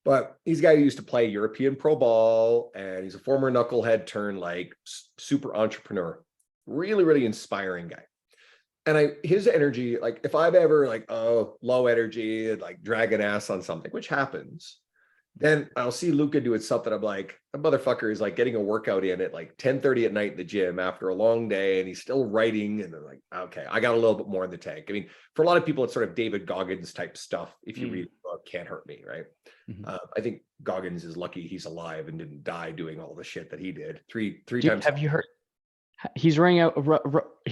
But he's a guy who used to play European pro ball, and he's a former knucklehead turned like super entrepreneur. Really, really inspiring guy. And his energy, like if I'm ever like, oh, low energy and like dragging ass on something, which happens, then I'll see Luca doing something. I'm like, that motherfucker is like getting a workout in at like 10:30 at night in the gym after a long day, and he's still writing. And they're like, okay, I got a little bit more in the tank. I mean, for a lot of people, it's sort of David Goggins type stuff. If you read the book, Can't Hurt Me, right? I think Goggins is lucky he's alive and didn't die doing all the shit that he did three times. Have you heard? He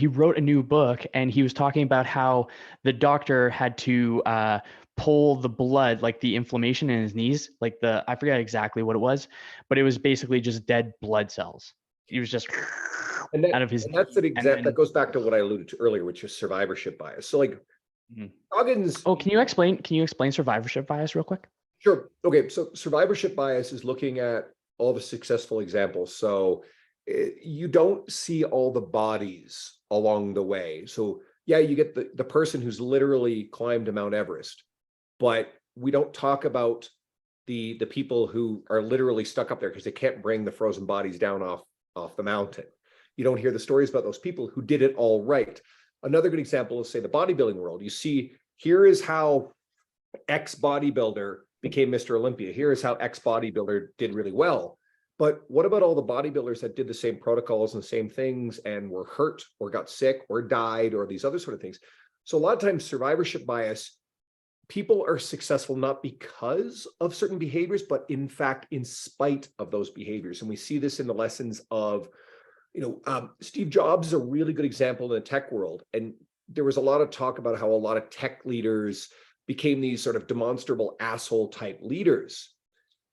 wrote a new book, and he was talking about how the doctor had to pull the blood, like the inflammation in his knees, like I forget exactly what it was, but it was basically just dead blood cells. He was just out of his. And that's an example that goes back to what I alluded to earlier, which is survivorship bias. So like Goggins. Oh, can you explain survivorship bias real quick? Sure. Okay. So survivorship bias is looking at all the successful examples. So you don't see all the bodies along the way. So yeah, you get the person who's literally climbed Mount Everest, but we don't talk about the people who are literally stuck up there because they can't bring the frozen bodies down off the mountain. You don't hear the stories about those people who did it all right. Another good example is, say, the bodybuilding world. You see, here is how X bodybuilder became Mr. Olympia. Here is how X bodybuilder did really well. But what about all the bodybuilders that did the same protocols and the same things and were hurt or got sick or died or these other sort of things? So a lot of times survivorship bias, people are successful not because of certain behaviors, but in fact, in spite of those behaviors. And we see this in the lessons of, Steve Jobs is a really good example in the tech world. And there was a lot of talk about how a lot of tech leaders became these sort of demonstrable asshole type leaders.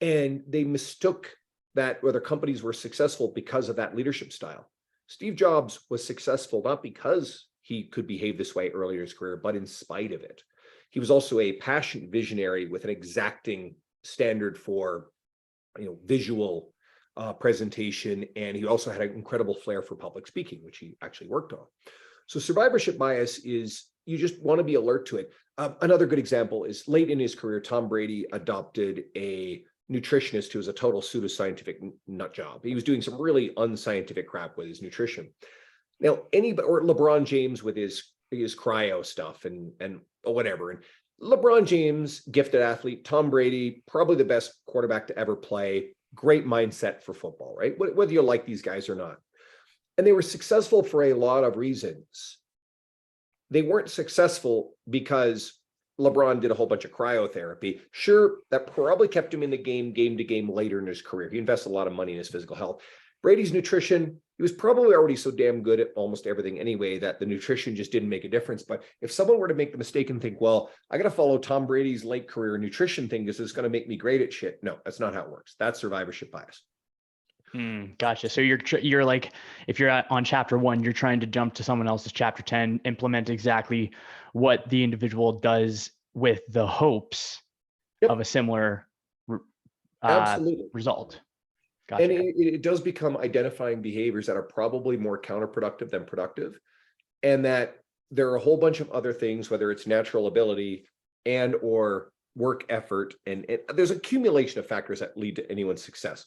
And they mistook that whether companies were successful because of that leadership style. Steve Jobs was successful not because he could behave this way earlier in his career, but in spite of it, he was also a passionate visionary with an exacting standard for, visual presentation. And he also had an incredible flair for public speaking, which he actually worked on. So survivorship bias is, you just want to be alert to it. Another good example is late in his career, Tom Brady adopted a nutritionist who was a total pseudoscientific nut job. He was doing some really unscientific crap with his nutrition. Now, or LeBron James with his cryo stuff and whatever. And LeBron James, gifted athlete, Tom Brady, probably the best quarterback to ever play, great mindset for football, right? Whether you like these guys or not. And they were successful for a lot of reasons. They weren't successful because LeBron did a whole bunch of cryotherapy. Sure, that probably kept him in the game to game later in his career. He invested a lot of money in his physical health. Brady's nutrition, he was probably already so damn good at almost everything anyway that the nutrition just didn't make a difference. But if someone were to make the mistake and think, well, I got to follow Tom Brady's late career nutrition thing because it's going to make me great at shit. No, that's not how it works. That's survivorship bias. Gotcha. So you're like, if you're on chapter 1, you're trying to jump to someone else's chapter 10, implement exactly what the individual does with the hopes of a similar Absolutely. result. Gotcha. And it does become identifying behaviors that are probably more counterproductive than productive, and that there are a whole bunch of other things, whether it's natural ability and or work effort, and there's accumulation of factors that lead to anyone's success.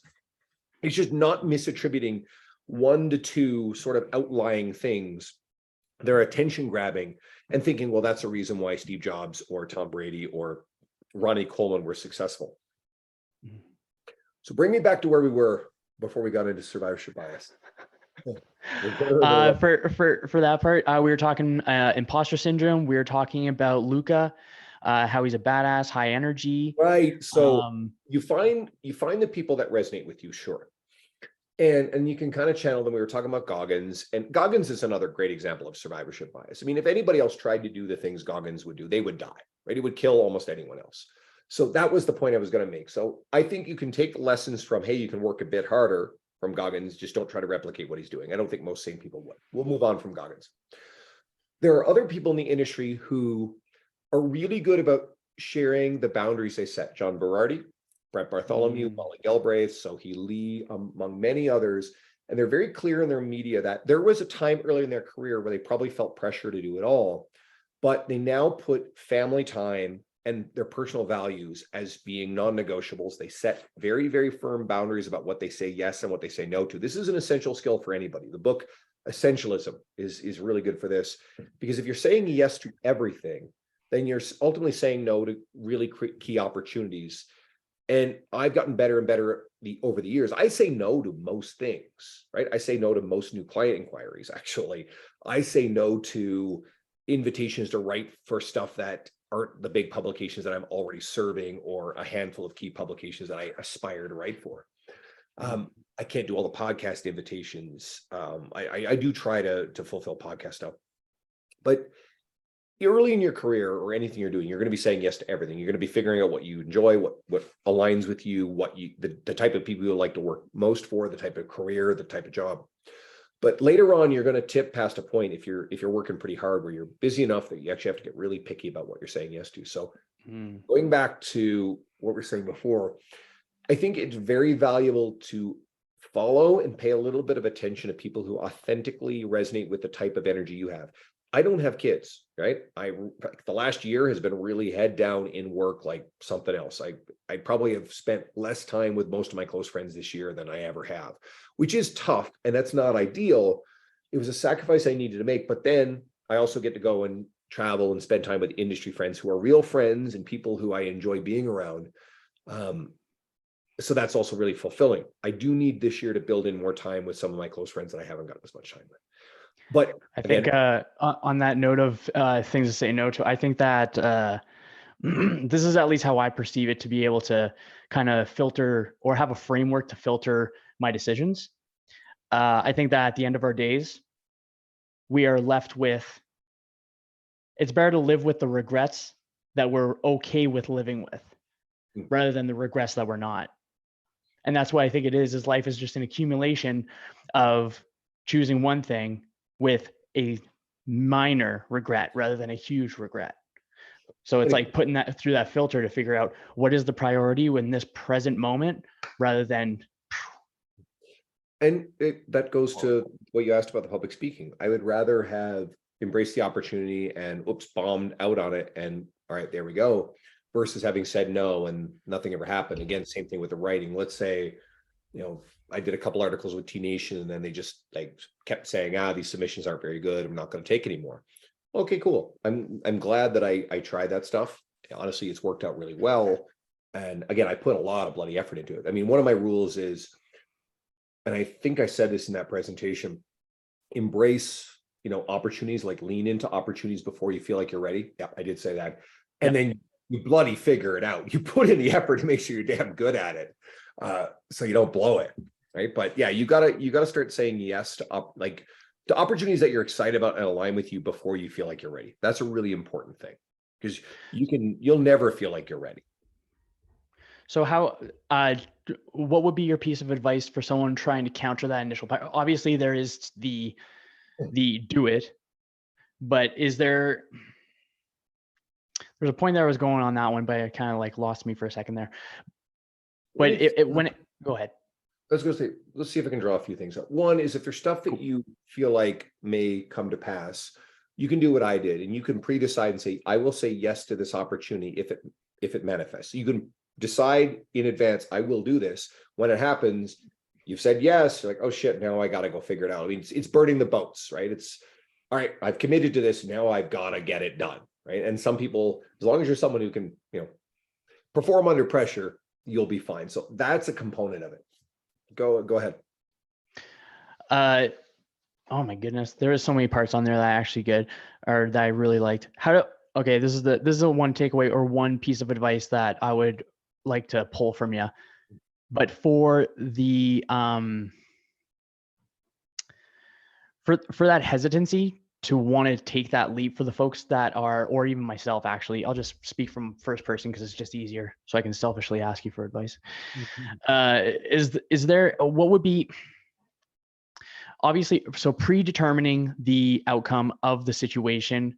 It's just not misattributing 1 to 2 sort of outlying things. They're attention grabbing and thinking, well, that's a reason why Steve Jobs or Tom Brady or Ronnie Coleman were successful. So bring me back to where we were before we got into survivorship bias. For that part, we were talking imposter syndrome. We were talking about Luca, how he's a badass, high energy. Right. So you find the people that resonate with you, sure. And you can kind of channel them. We were talking about Goggins, and Goggins is another great example of survivorship bias. I mean, if anybody else tried to do the things Goggins would do, they would die, right? He would kill almost anyone else. So that was the point I was going to make. So I think you can take lessons from, hey, you can work a bit harder from Goggins, just don't try to replicate what he's doing. I don't think most sane people would. We'll move on from Goggins. There are other people in the industry who are really good about sharing the boundaries they set. John Berardi, Brett Bartholomew, Molly Galbraith, Sohee Lee, among many others. And they're very clear in their media that there was a time early in their career where they probably felt pressure to do it all, but they now put family time and their personal values as being non-negotiables. They set very, very firm boundaries about what they say yes and what they say no to. This is an essential skill for anybody. The book Essentialism is really good for this, because if you're saying yes to everything, then you're ultimately saying no to really key opportunities. And I've gotten better and better over the years. I say no to most things, right? I say no to most new client inquiries, actually. I say no to invitations to write for stuff that aren't the big publications that I'm already serving, or a handful of key publications that I aspire to write for. I can't do all the podcast invitations. I do try to fulfill podcast stuff, but early in your career or anything you're doing, you're going to be saying yes to everything. You're going to be figuring out what you enjoy, what aligns with you, the type of people you like to work most for, the type of career, the type of job. But later on, you're going to tip past a point if you're working pretty hard, where you're busy enough that you actually have to get really picky about what you're saying yes to. So going back to what we were saying before, I think it's very valuable to follow and pay a little bit of attention to people who authentically resonate with the type of energy you have. I don't have kids, right? The last year has been really head down in work like something else. I probably have spent less time with most of my close friends this year than I ever have, which is tough, and that's not ideal. It was a sacrifice I needed to make, but then I also get to go and travel and spend time with industry friends who are real friends and people who I enjoy being around. So that's also really fulfilling. I do need this year to build in more time with some of my close friends that I haven't gotten as much time with. But I think on that note of things to say no to, I think that this is at least how I perceive it, to be able to kind of filter or have a framework to filter my decisions. I think that at the end of our days, we are left with, it's better to live with the regrets that we're okay with living with, rather than the regrets that we're not. And that's why I think it is life is just an accumulation of choosing one thing with a minor regret rather than a huge regret. So it's And like putting that through that filter to figure out what is the priority in this present moment rather than. that goes to what you asked about the public speaking. I would rather have embraced the opportunity and oops, bombed out on it and all right, there we go, versus having said no and nothing ever happened. Again, same thing with the writing. Let's say, I did a couple articles with T Nation and then they just like kept saying, these submissions aren't very good, I'm not going to take anymore. Okay, cool. I'm glad that I tried that stuff. Honestly, it's worked out really well. And again, I put a lot of bloody effort into it. I mean, one of my rules is, and I think I said this in that presentation, embrace, opportunities, like lean into opportunities before you feel like you're ready. Yeah, I did say that. And then you bloody figure it out. You put in the effort to make sure you're damn good at it. So you don't blow it. Right. But yeah, you gotta start saying yes to to opportunities that you're excited about and align with you before you feel like you're ready. That's a really important thing because you'll never feel like you're ready. So what would be your piece of advice for someone trying to counter that initial part? Obviously there is the do it, but there's a point there I was going on that one, but it kind of like lost me for a second there. But go ahead. Let's see if I can draw a few things up. One is if there's stuff that you feel like may come to pass, you can do what I did and you can pre-decide and say, I will say yes to this opportunity if it manifests. You can decide in advance, I will do this. When it happens, you've said yes, you're like, oh shit, now I got to go figure it out. I mean, it's burning the boats, right? It's all right, I've committed to this, now I've got to get it done, right? And some people, as long as you're someone who can, perform under pressure, you'll be fine. So that's a component of it. Go ahead. Oh my goodness, there is so many parts on there that I actually that I really liked. This is a one takeaway or one piece of advice that I would like to pull from you. But for the for that hesitancy to want to take that leap for the folks that are, or even myself, actually, I'll just speak from first person because it's just easier, so I can selfishly ask you for advice. Is there, what would be, obviously, so predetermining the outcome of the situation,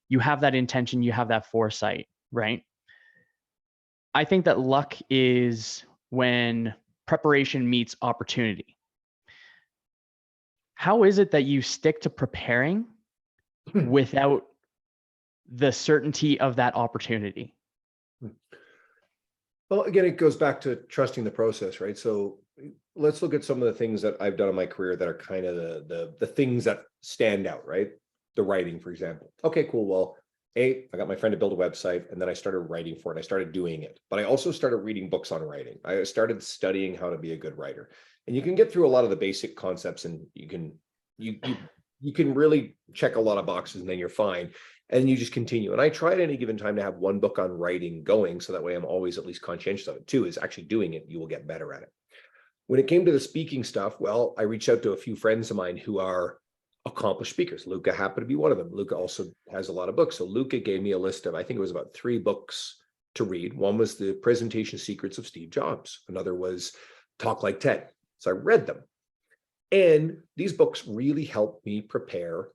you have that intention, you have that foresight, right? I think that luck is when preparation meets opportunity. How is it that you stick to preparing without the certainty of that opportunity? Well, again, it goes back to trusting the process, right? So let's look at some of the things that I've done in my career that are kind of the things that stand out, right? The writing, for example. Okay, cool. Well, I got my friend to build a website and then I started writing for it. I started doing it, but I also started reading books on writing. I started studying how to be a good writer. And you can get through a lot of the basic concepts and you can really check a lot of boxes and then you're fine. And you just continue. And I try at any given time to have one book on writing going. So that way I'm always at least conscientious of it too, is actually doing it. You will get better at it. When it came to the speaking stuff, well, I reached out to a few friends of mine who are accomplished speakers. Luca happened to be one of them. Luca also has a lot of books. So Luca gave me a list of, I think it was about 3 books to read. One was The Presentation Secrets of Steve Jobs. Another was Talk Like TED. So I read them. And these books really helped me prepare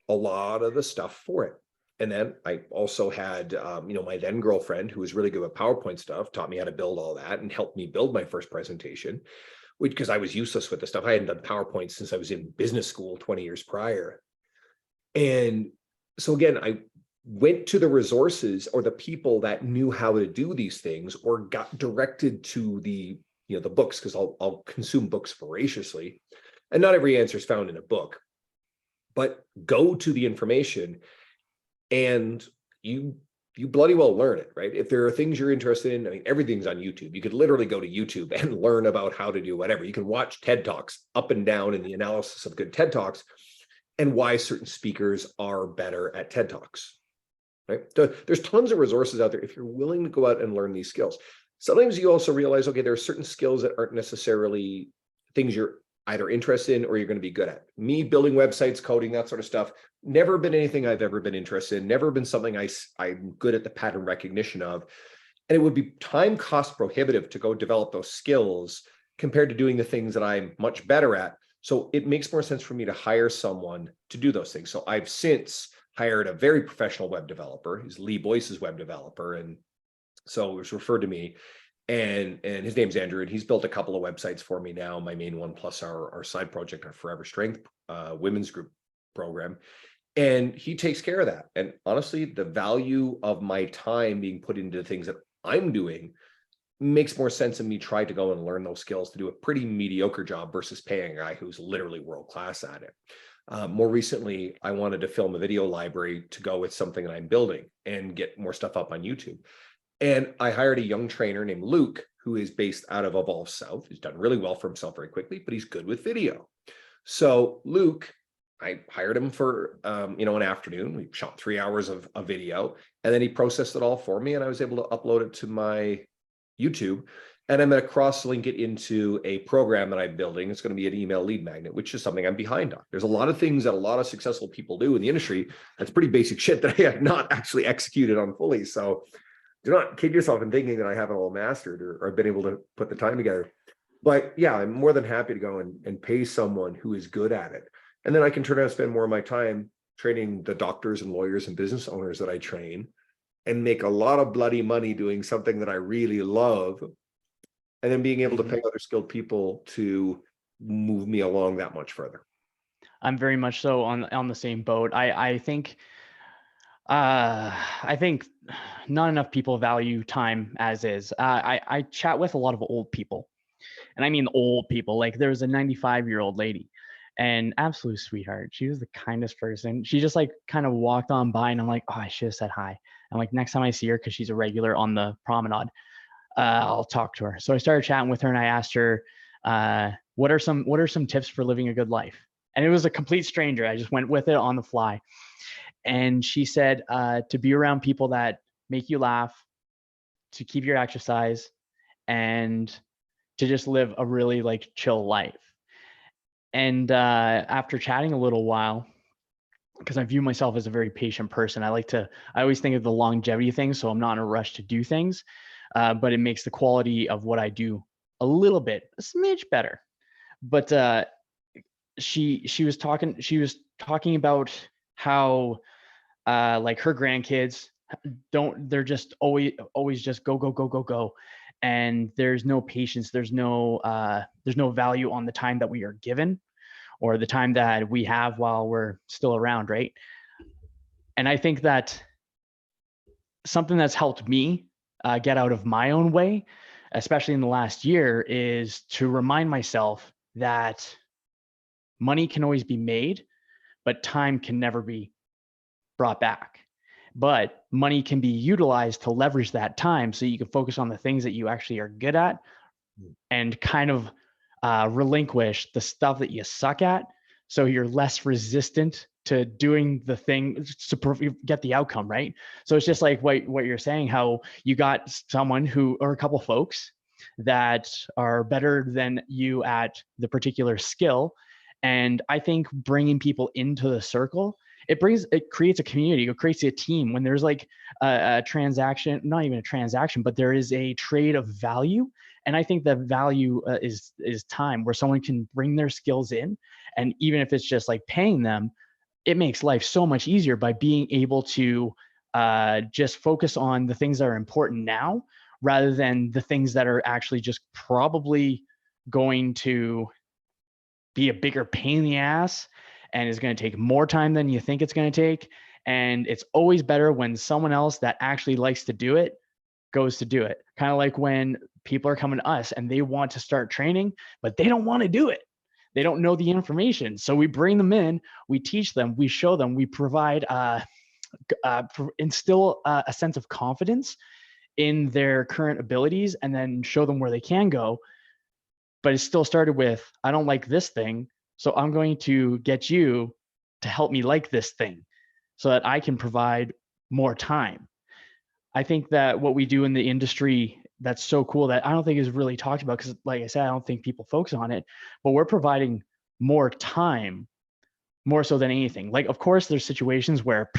a lot of the stuff for it. And then I also had, my then girlfriend, who was really good with PowerPoint stuff, taught me how to build all that and helped me build my first presentation, because I was useless with the stuff. I hadn't done PowerPoint since I was in business school 20 years prior. And so again, I went to the resources or the people that knew how to do these things or got directed to the books, because I'll consume books voraciously. And not every answer is found in a book, but go to the information and you bloody well learn it, right? If there are things you're interested in, I mean, everything's on YouTube. You could literally go to YouTube and learn about how to do whatever. You can watch TED Talks up and down in the analysis of good TED Talks and why certain speakers are better at TED Talks, right? So there's tons of resources out there if you're willing to go out and learn these skills. Sometimes you also realize, okay, there are certain skills that aren't necessarily things you're either interested in or you're going to be good at. Me building websites, coding, that sort of stuff, never been anything I've ever been interested in, never been something I'm good at the pattern recognition of. And it would be time cost prohibitive to go develop those skills compared to doing the things that I'm much better at. So it makes more sense for me to hire someone to do those things. So I've since hired a very professional web developer. He's Lee Boyce's web developer. And so it was referred to me, and his name's Andrew, and he's built a couple of websites for me now, my main one, plus our side project, our Forever Strength women's group program. And he takes care of that. And honestly, the value of my time being put into things that I'm doing makes more sense than me trying to go and learn those skills to do a pretty mediocre job versus paying a guy who's literally world class at it. More recently, I wanted to film a video library to go with something that I'm building and get more stuff up on YouTube. And I hired a young trainer named Luke, who is based out of Evolve South. He's done really well for himself very quickly, but he's good with video. So Luke, I hired him for an afternoon. We shot 3 hours of a video, and then he processed it all for me, and I was able to upload it to my YouTube. And I'm going to cross-link it into a program that I'm building. It's going to be an email lead magnet, which is something I'm behind on. There's a lot of things that a lot of successful people do in the industry. That's pretty basic shit that I have not actually executed on fully. So do not kid yourself in thinking that I have it all mastered or I've been able to put the time together. But yeah, I'm more than happy to go and pay someone who is good at it. And then I can turn around and spend more of my time training the doctors and lawyers and business owners that I train and make a lot of bloody money doing something that I really love. And then being able to pay other skilled people to move me along that much further. I'm very much so on the same boat. I think not enough people value time as is. I chat with a lot of old people, and I mean old people. Like there was a 95-year-old lady, and absolute sweetheart. She was the kindest person. She just like kind of walked on by, and I'm like, oh, I should have said hi. And like next time I see her, because she's a regular on the promenade, I'll talk to her. So I started chatting with her, and I asked her, what are some tips for living a good life? And it was a complete stranger. I just went with it on the fly. And she said to be around people that make you laugh, to keep your exercise, and to just live a really like chill life. And after chatting a little while, because I view myself as a very patient person, I always think of the longevity thing. So I'm not in a rush to do things, but it makes the quality of what I do a smidge better. But she was talking about how like her grandkids they're just always just go, and there's no patience, there's no value on the time that we are given or the time that we have while we're still around, right? And I think that something that's helped me get out of my own way, especially in the last year, is to remind myself that money can always be made, but time can never be brought back. But money can be utilized to leverage that time so you can focus on the things that you actually are good at and kind of relinquish the stuff that you suck at, so you're less resistant to doing the thing to get the outcome, right? So it's just like what you're saying, how you got someone or a couple folks that are better than you at the particular skill. And I think bringing people into the circle, it creates a community, it creates a team. When there's like a transaction, not even a transaction, but there is a trade of value. And I think the value is time, where someone can bring their skills in. And even if it's just like paying them, it makes life so much easier by being able to just focus on the things that are important now, rather than the things that are actually just probably going to be a bigger pain in the ass and is going to take more time than you think it's going to take. And it's always better when someone else that actually likes to do it goes to do it. Kind of like when people are coming to us and they want to start training, but they don't want to do it. They don't know the information. So we bring them in, we teach them, we show them, we provide, instill a sense of confidence in their current abilities, and then show them where they can go. But it still started with, I don't like this thing, so I'm going to get you to help me like this thing so that I can provide more time. I think that what we do in the industry that's so cool that I don't think is really talked about, because like I said, I don't think people focus on it, but we're providing more time, more so than anything. Like, of course, there's situations where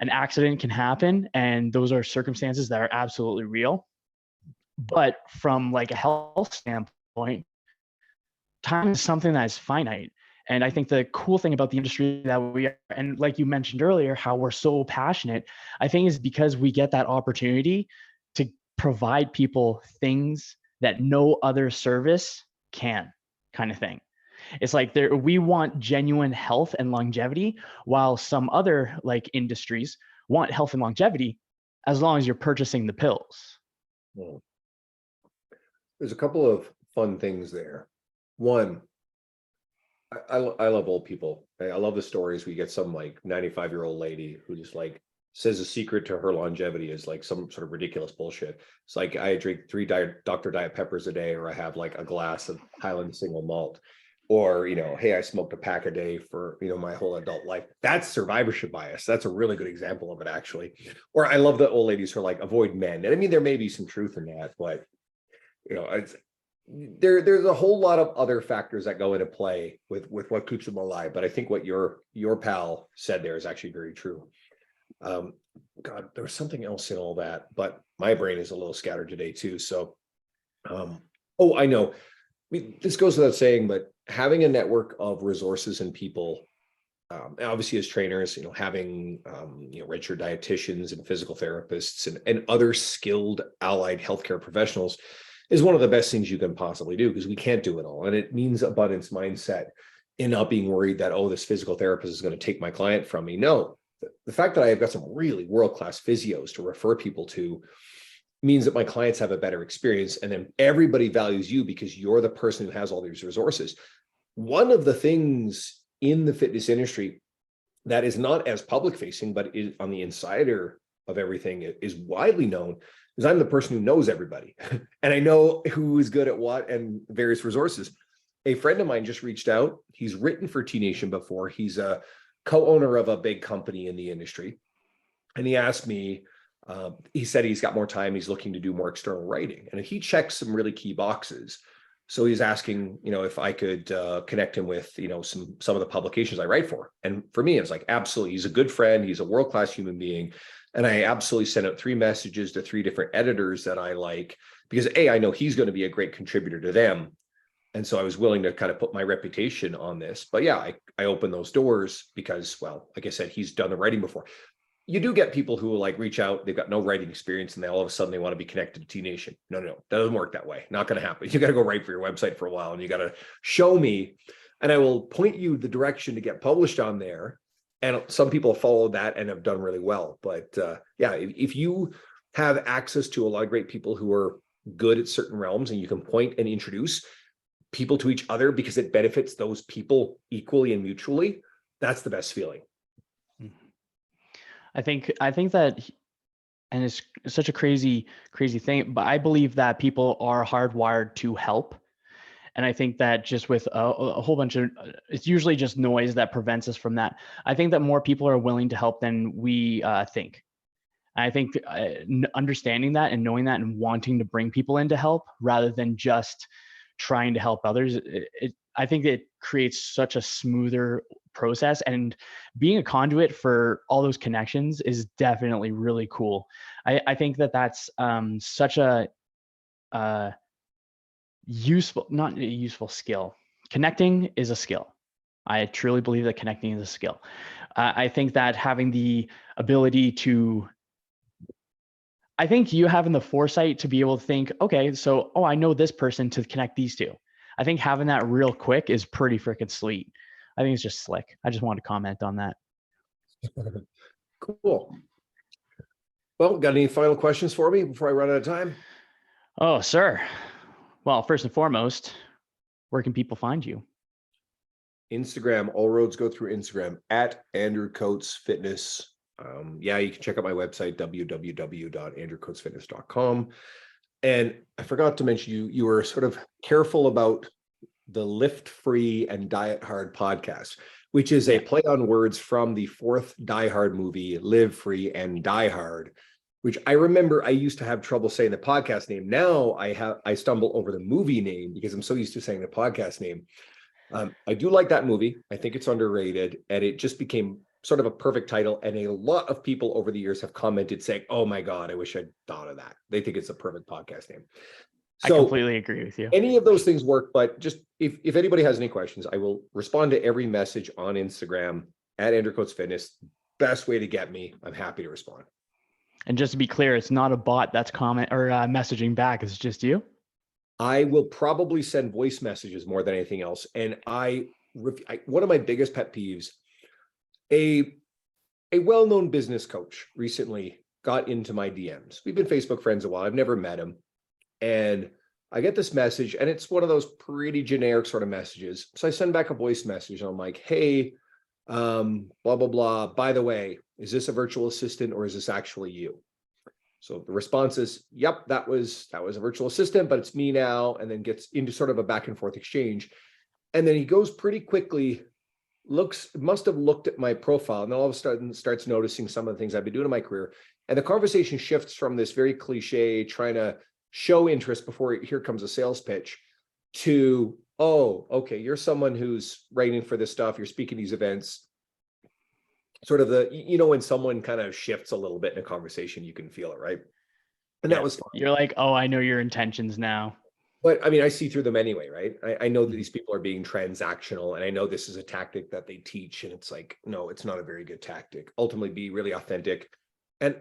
an accident can happen, and those are circumstances that are absolutely real. But from like a health standpoint, time is something that is finite. And I think the cool thing about the industry that we are, and like you mentioned earlier, how we're so passionate, I think is because we get that opportunity to provide people things that no other service can, kind of thing. It's like we want genuine health and longevity, while some other like industries want health and longevity as long as you're purchasing the pills. Well, there's a couple of fun things there. One, I love old people. I love the stories. We get some like 95-year-old lady who just like says the secret to her longevity is like some sort of ridiculous bullshit. It's like I drink 3 Dr. Diet Peppers a day, or I have like a glass of Highland single malt, or, hey, I smoked a pack a day for, my whole adult life. That's survivorship bias. That's a really good example of it, actually. Or I love the old ladies who are like, avoid men. And I mean, there may be some truth in that, but it's, there's a whole lot of other factors that go into play with what keeps them alive. But I think what your pal said there is actually very true. God, there was something else in all that, but my brain is a little scattered today too. So, oh, I know. This goes without saying, but having a network of resources and people, obviously as trainers, having, registered dietitians and physical therapists and other skilled allied healthcare professionals is one of the best things you can possibly do, because we can't do it all. And it means abundance mindset in not being worried that, oh, this physical therapist is going to take my client from me. No, the fact that I've got some really world-class physios to refer people to means that my clients have a better experience, and then everybody values you because you're the person who has all these resources. One of the things in the fitness industry that is not as public facing, but is on the insider of everything, is widely known, is I'm the person who knows everybody and I know who is good at what and various resources. A friend of mine just reached out. He's written for T Nation before. He's a co-owner of a big company in the industry. And he asked me, he said he's got more time. He's looking to do more external writing, and he checks some really key boxes. So he's asking, if I could connect him with, some of the publications I write for. And for me, it's like, absolutely. He's a good friend. He's a world-class human being. And I absolutely sent out 3 messages to 3 different editors that I like, because I know he's going to be a great contributor to them. And so I was willing to kind of put my reputation on this. But yeah, I opened those doors because, well, like I said, he's done the writing before. You do get people who will like reach out, they've got no writing experience, and they all of a sudden they want to be connected to T Nation. No, that doesn't work that way. Not going to happen. You got to go write for your website for a while, and you got to show me, and I will point you the direction to get published on there. And some people follow that and have done really well. But yeah, if you have access to a lot of great people who are good at certain realms, and you can point and introduce people to each other because it benefits those people equally and mutually, that's the best feeling. I think that, and it's such a crazy thing, but I believe that people are hardwired to help. And I think that just with a whole bunch of, it's usually just noise that prevents us from that. I think that more people are willing to help than we think. And I think understanding that and knowing that and wanting to bring people in to help rather than just trying to help others, I think it creates such a smoother process, and being a conduit for all those connections is definitely really cool. I think that that's such a not a useful skill. Connecting is a skill. I truly believe that connecting is a skill. I think that having the ability to, I think you having the foresight to be able to think, okay, so, I know this person to connect these two. I think having that real quick is pretty freaking sweet. I think it's just slick. I just wanted to comment on that. Cool. Well, got any final questions for me before I run out of time? Oh, sir. Well, first and foremost, where can people find you? Instagram. All roads go through Instagram at Andrew Coates Fitness. Yeah, you can check out my website, www.andrewcoatesfitness.com. And I forgot to mention, you were sort of careful about the Lift Free and Diet Hard podcast, which is a play on words from the 4th Die Hard movie, Live Free and Die Hard, which I remember I used to have trouble saying the podcast name. Now I stumble over the movie name because I'm so used to saying the podcast name. I do like that movie. I think it's underrated, and it just became sort of a perfect title. And a lot of people over the years have commented saying, oh my God, I wish I'd thought of that. They think it's a perfect podcast name. I So completely agree with you. any of those things work, but just if anybody has any questions, I will respond to every message on Instagram at Andrew Coates Fitness. Best way to get me. I'm happy to respond. And just to be clear, it's not a bot that's comment or messaging back. It's just you. I will probably send voice messages more than anything else. And one of my biggest pet peeves, a well-known business coach recently got into my DMs. We've been Facebook friends a while. I've never met him. And I get this message, and it's one of those pretty generic sort of messages. So I send back a voice message, and I'm like, hey, blah, blah, blah. By the way, is this a virtual assistant or is this actually you? So the response is, yep, that was a virtual assistant, but it's me now, and then gets into sort of a back and forth exchange. And then he goes pretty quickly, must have looked at my profile, and then all of a sudden starts noticing some of the things I've been doing in my career. And the conversation shifts from this very cliche, trying to show interest before here comes a sales pitch, to, oh, okay, you're someone who's writing for this stuff, you're speaking these events. Sort of when someone kind of shifts a little bit in a conversation, you can feel it, right? And that was fun. You're like, oh, I know your intentions now. But I mean, I see through them anyway, right? I know that these people are being transactional, and I know this is a tactic that they teach, and it's like, no, it's not a very good tactic. Ultimately, be really authentic and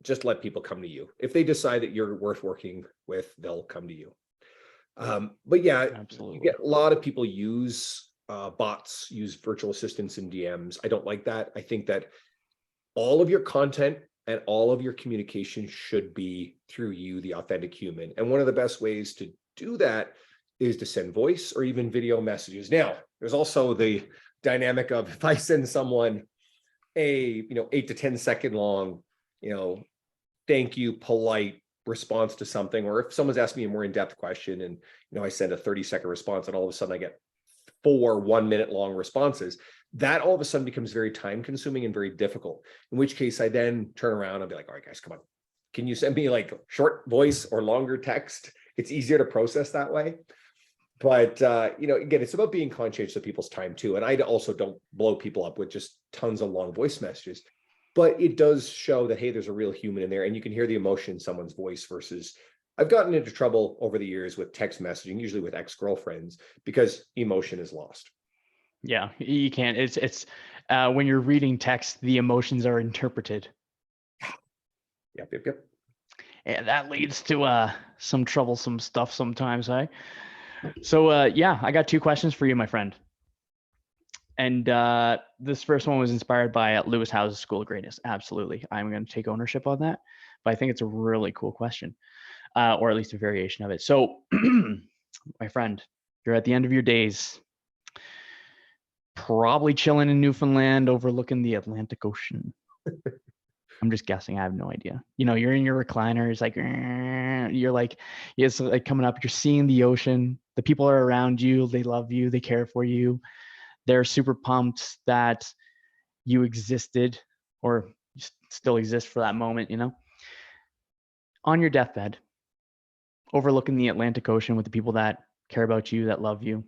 just let people come to you. If they decide that you're worth working with, they'll come to you. But yeah, Absolutely. you get a lot of people use bots, use virtual assistants in DMs. I don't like that. I think that all of your content and all of your communication should be through you, the authentic human. And one of the best ways to do that is to send voice or even video messages. Now, there's also the dynamic of, if I send someone a 8 to 10 second long, thank you, polite response to something, or if someone's asked me a more in-depth question and I send a 30-second response, and all of a sudden I get 4 1-minute long responses, that all of a sudden becomes very time consuming and very difficult. In which case I then turn around and be like, all right, guys, come on. Can you send me like short voice or longer text? It's easier to process that way. But, again, it's about being conscientious of people's time too. And I also don't blow people up with just tons of long voice messages, but it does show that, hey, there's a real human in there, and you can hear the emotion in someone's voice. Versus, I've gotten into trouble over the years with text messaging, usually with ex-girlfriends, because emotion is lost. Yeah, you can't. It's when you're reading text, the emotions are interpreted. Yep. And that leads to some troublesome stuff sometimes, eh? So I got 2 questions for you, my friend. And this first one was inspired by Lewis Howes' School of Greatness. Absolutely. I'm going to take ownership on that. But I think it's a really cool question, or at least a variation of it. So, my friend, you're at the end of your days, probably chilling in Newfoundland overlooking the Atlantic Ocean. I'm just guessing. I have no idea. You're in your recliner. It's like, you're like, it's like coming up. You're seeing the ocean. The people are around you. They love you. They care for you. They're super pumped that you existed, or still exist for that moment, on your deathbed, overlooking the Atlantic Ocean with the people that care about you, that love you.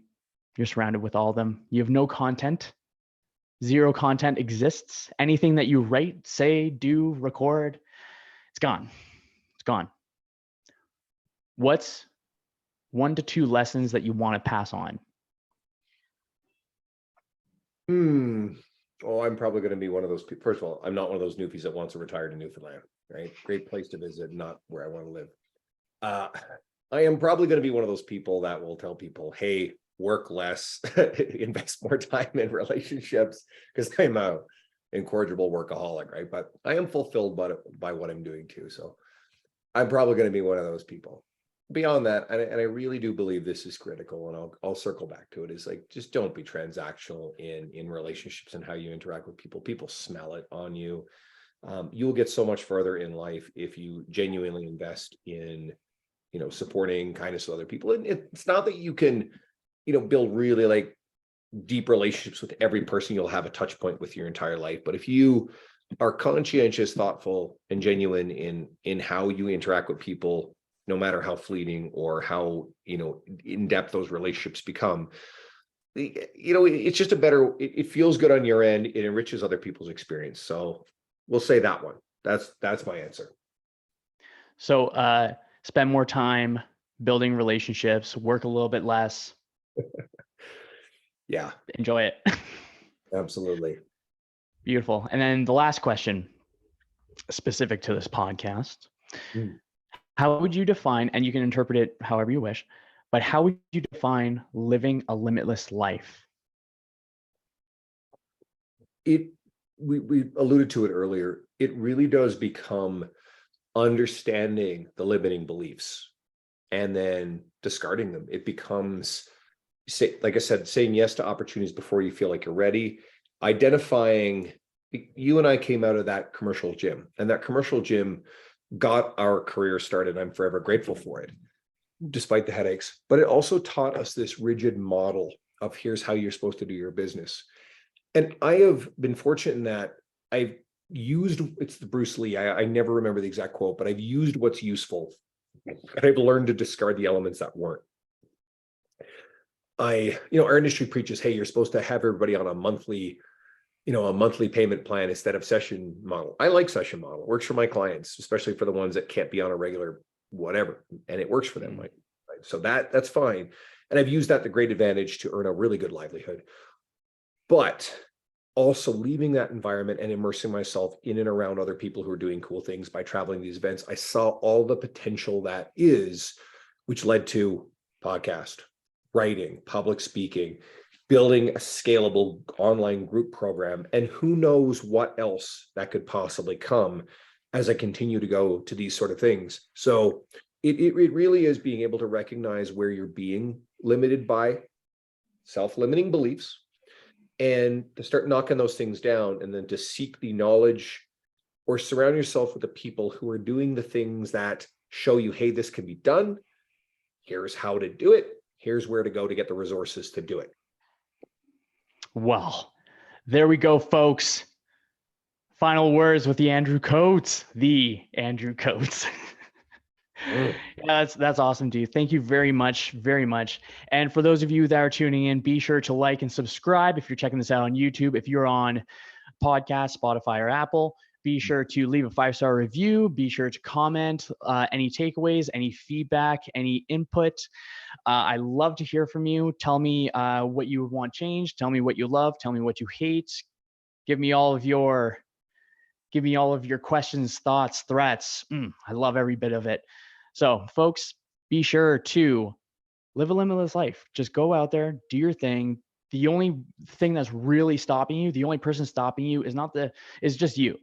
You're surrounded with all of them. You have no content. Zero content exists. Anything that you write, say, do, record, it's gone. It's gone. What's 1 to 2 lessons that you want to pass on? Oh, I'm probably going to be one of those people. First of all, I'm not one of those newfies that wants to retire to Newfoundland, right? Great place to visit, not where I want to live. I am probably going to be one of those people that will tell people, hey, work less, invest more time in relationships, because I'm a incorrigible workaholic, right? But I am fulfilled by what I'm doing too. So I'm probably going to be one of those people. Beyond that, and I really do believe this is critical, and I'll circle back to it, is like, just don't be transactional in relationships and how you interact with people. People smell it on you. You'll get so much further in life if you genuinely invest in, supporting kindness to other people. And it's not that you can, build really like deep relationships with every person you'll have a touch point with your entire life. But if you are conscientious, thoughtful, and genuine in how you interact with people, no matter how fleeting or how, in depth those relationships become, it's just it feels good on your end. It enriches other people's experience. So we'll say that one. That's my answer. So spend more time building relationships, work a little bit less, Yeah, enjoy it. absolutely. Beautiful. And then the last question specific to this podcast, Mm. how would you define, and you can interpret it however you wish, but how would you define living a limitless life? It we alluded to it earlier. It really does become understanding the limiting beliefs and then discarding them. It becomes, say, like I said, saying yes to opportunities before you feel like you're ready. Identifying, you and I came out of that commercial gym, and that commercial gym got our career started. I'm forever grateful for it, despite the headaches. But it also taught us this rigid model of here's how you're supposed to do your business. And I have been fortunate in that I've used, it's the Bruce Lee, I never remember the exact quote, but I've used what's useful, and I've learned to discard the elements that weren't. Our industry preaches, hey, you're supposed to have everybody on a monthly payment plan instead of session model. I like session model. It works for my clients, especially for the ones that can't be on a regular whatever, and it works for them. Right? So that's fine. And I've used that to great advantage to earn a really good livelihood. But also leaving that environment and immersing myself in and around other people who are doing cool things by traveling these events, I saw all the potential that is, which led to podcast, writing, public speaking, building a scalable online group program, and who knows what else that could possibly come as I continue to go to these sort of things. So it really is being able to recognize where you're being limited by self-limiting beliefs, and to start knocking those things down, and then to seek the knowledge or surround yourself with the people who are doing the things that show you, hey, this can be done. Here's how to do it. Here's where to go to get the resources to do it. Well, there we go, folks. Final words with the Andrew Coates. Yeah, that's awesome, dude. Thank you very much, very much. And for those of you that are tuning in, be sure to like and subscribe if you're checking this out on YouTube. If you're on podcast, Spotify, or Apple, be sure to leave a 5-star review. Be sure to comment any takeaways, any feedback, any input. I love to hear from you. Tell me what you want changed. Tell me what you love. Tell me what you hate. Give me all of your questions, thoughts, threats. I love every bit of it. So, folks, be sure to live a limitless life. Just go out there, do your thing. The only thing that's really stopping you, the only person stopping you is just you.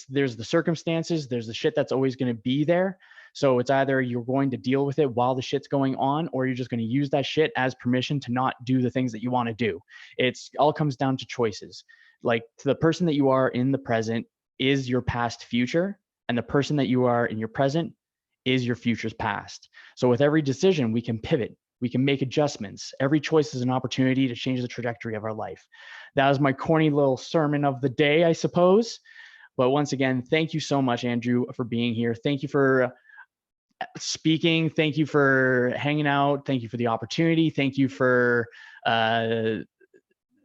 There's the circumstances, there's the shit that's always going to be there. So it's either you're going to deal with it while the shit's going on, or you're just going to use that shit as permission to not do the things that you want to do. It's all comes down to choices. Like, to the person that you are in the present is your past future, and the person that you are in your present is your future's past. So with every decision, we can pivot, we can make adjustments. Every choice is an opportunity to change the trajectory of our life. That was my corny little sermon of the day, I suppose. But once again, thank you so much, Andrew, for being here. Thank you for speaking. Thank you for hanging out. Thank you for the opportunity. Thank you for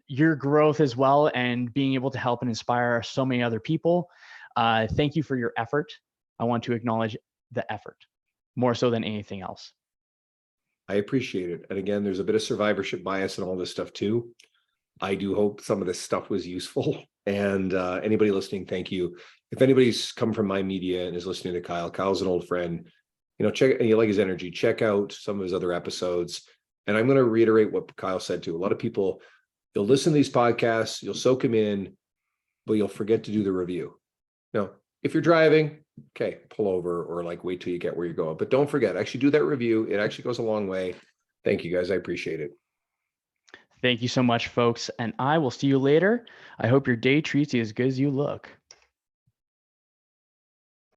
your growth as well, and being able to help and inspire so many other people. Thank you for your effort. I want to acknowledge the effort more so than anything else. I appreciate it. And again, there's a bit of survivorship bias and all this stuff too. I do hope some of this stuff was useful. And anybody listening, thank you. If anybody's come from my media and is listening to Kyle's an old friend. Check, and you like his energy, check out some of his other episodes. And I'm going to reiterate what Kyle said too. A lot of people, you'll listen to these podcasts, you'll soak them in, but you'll forget to do the review. If you're driving, okay, pull over or wait till you get where you're going. But don't forget, actually do that review. It actually goes a long way. Thank you, guys. I appreciate it. Thank you so much, folks. And I will see you later. I hope your day treats you as good as you look.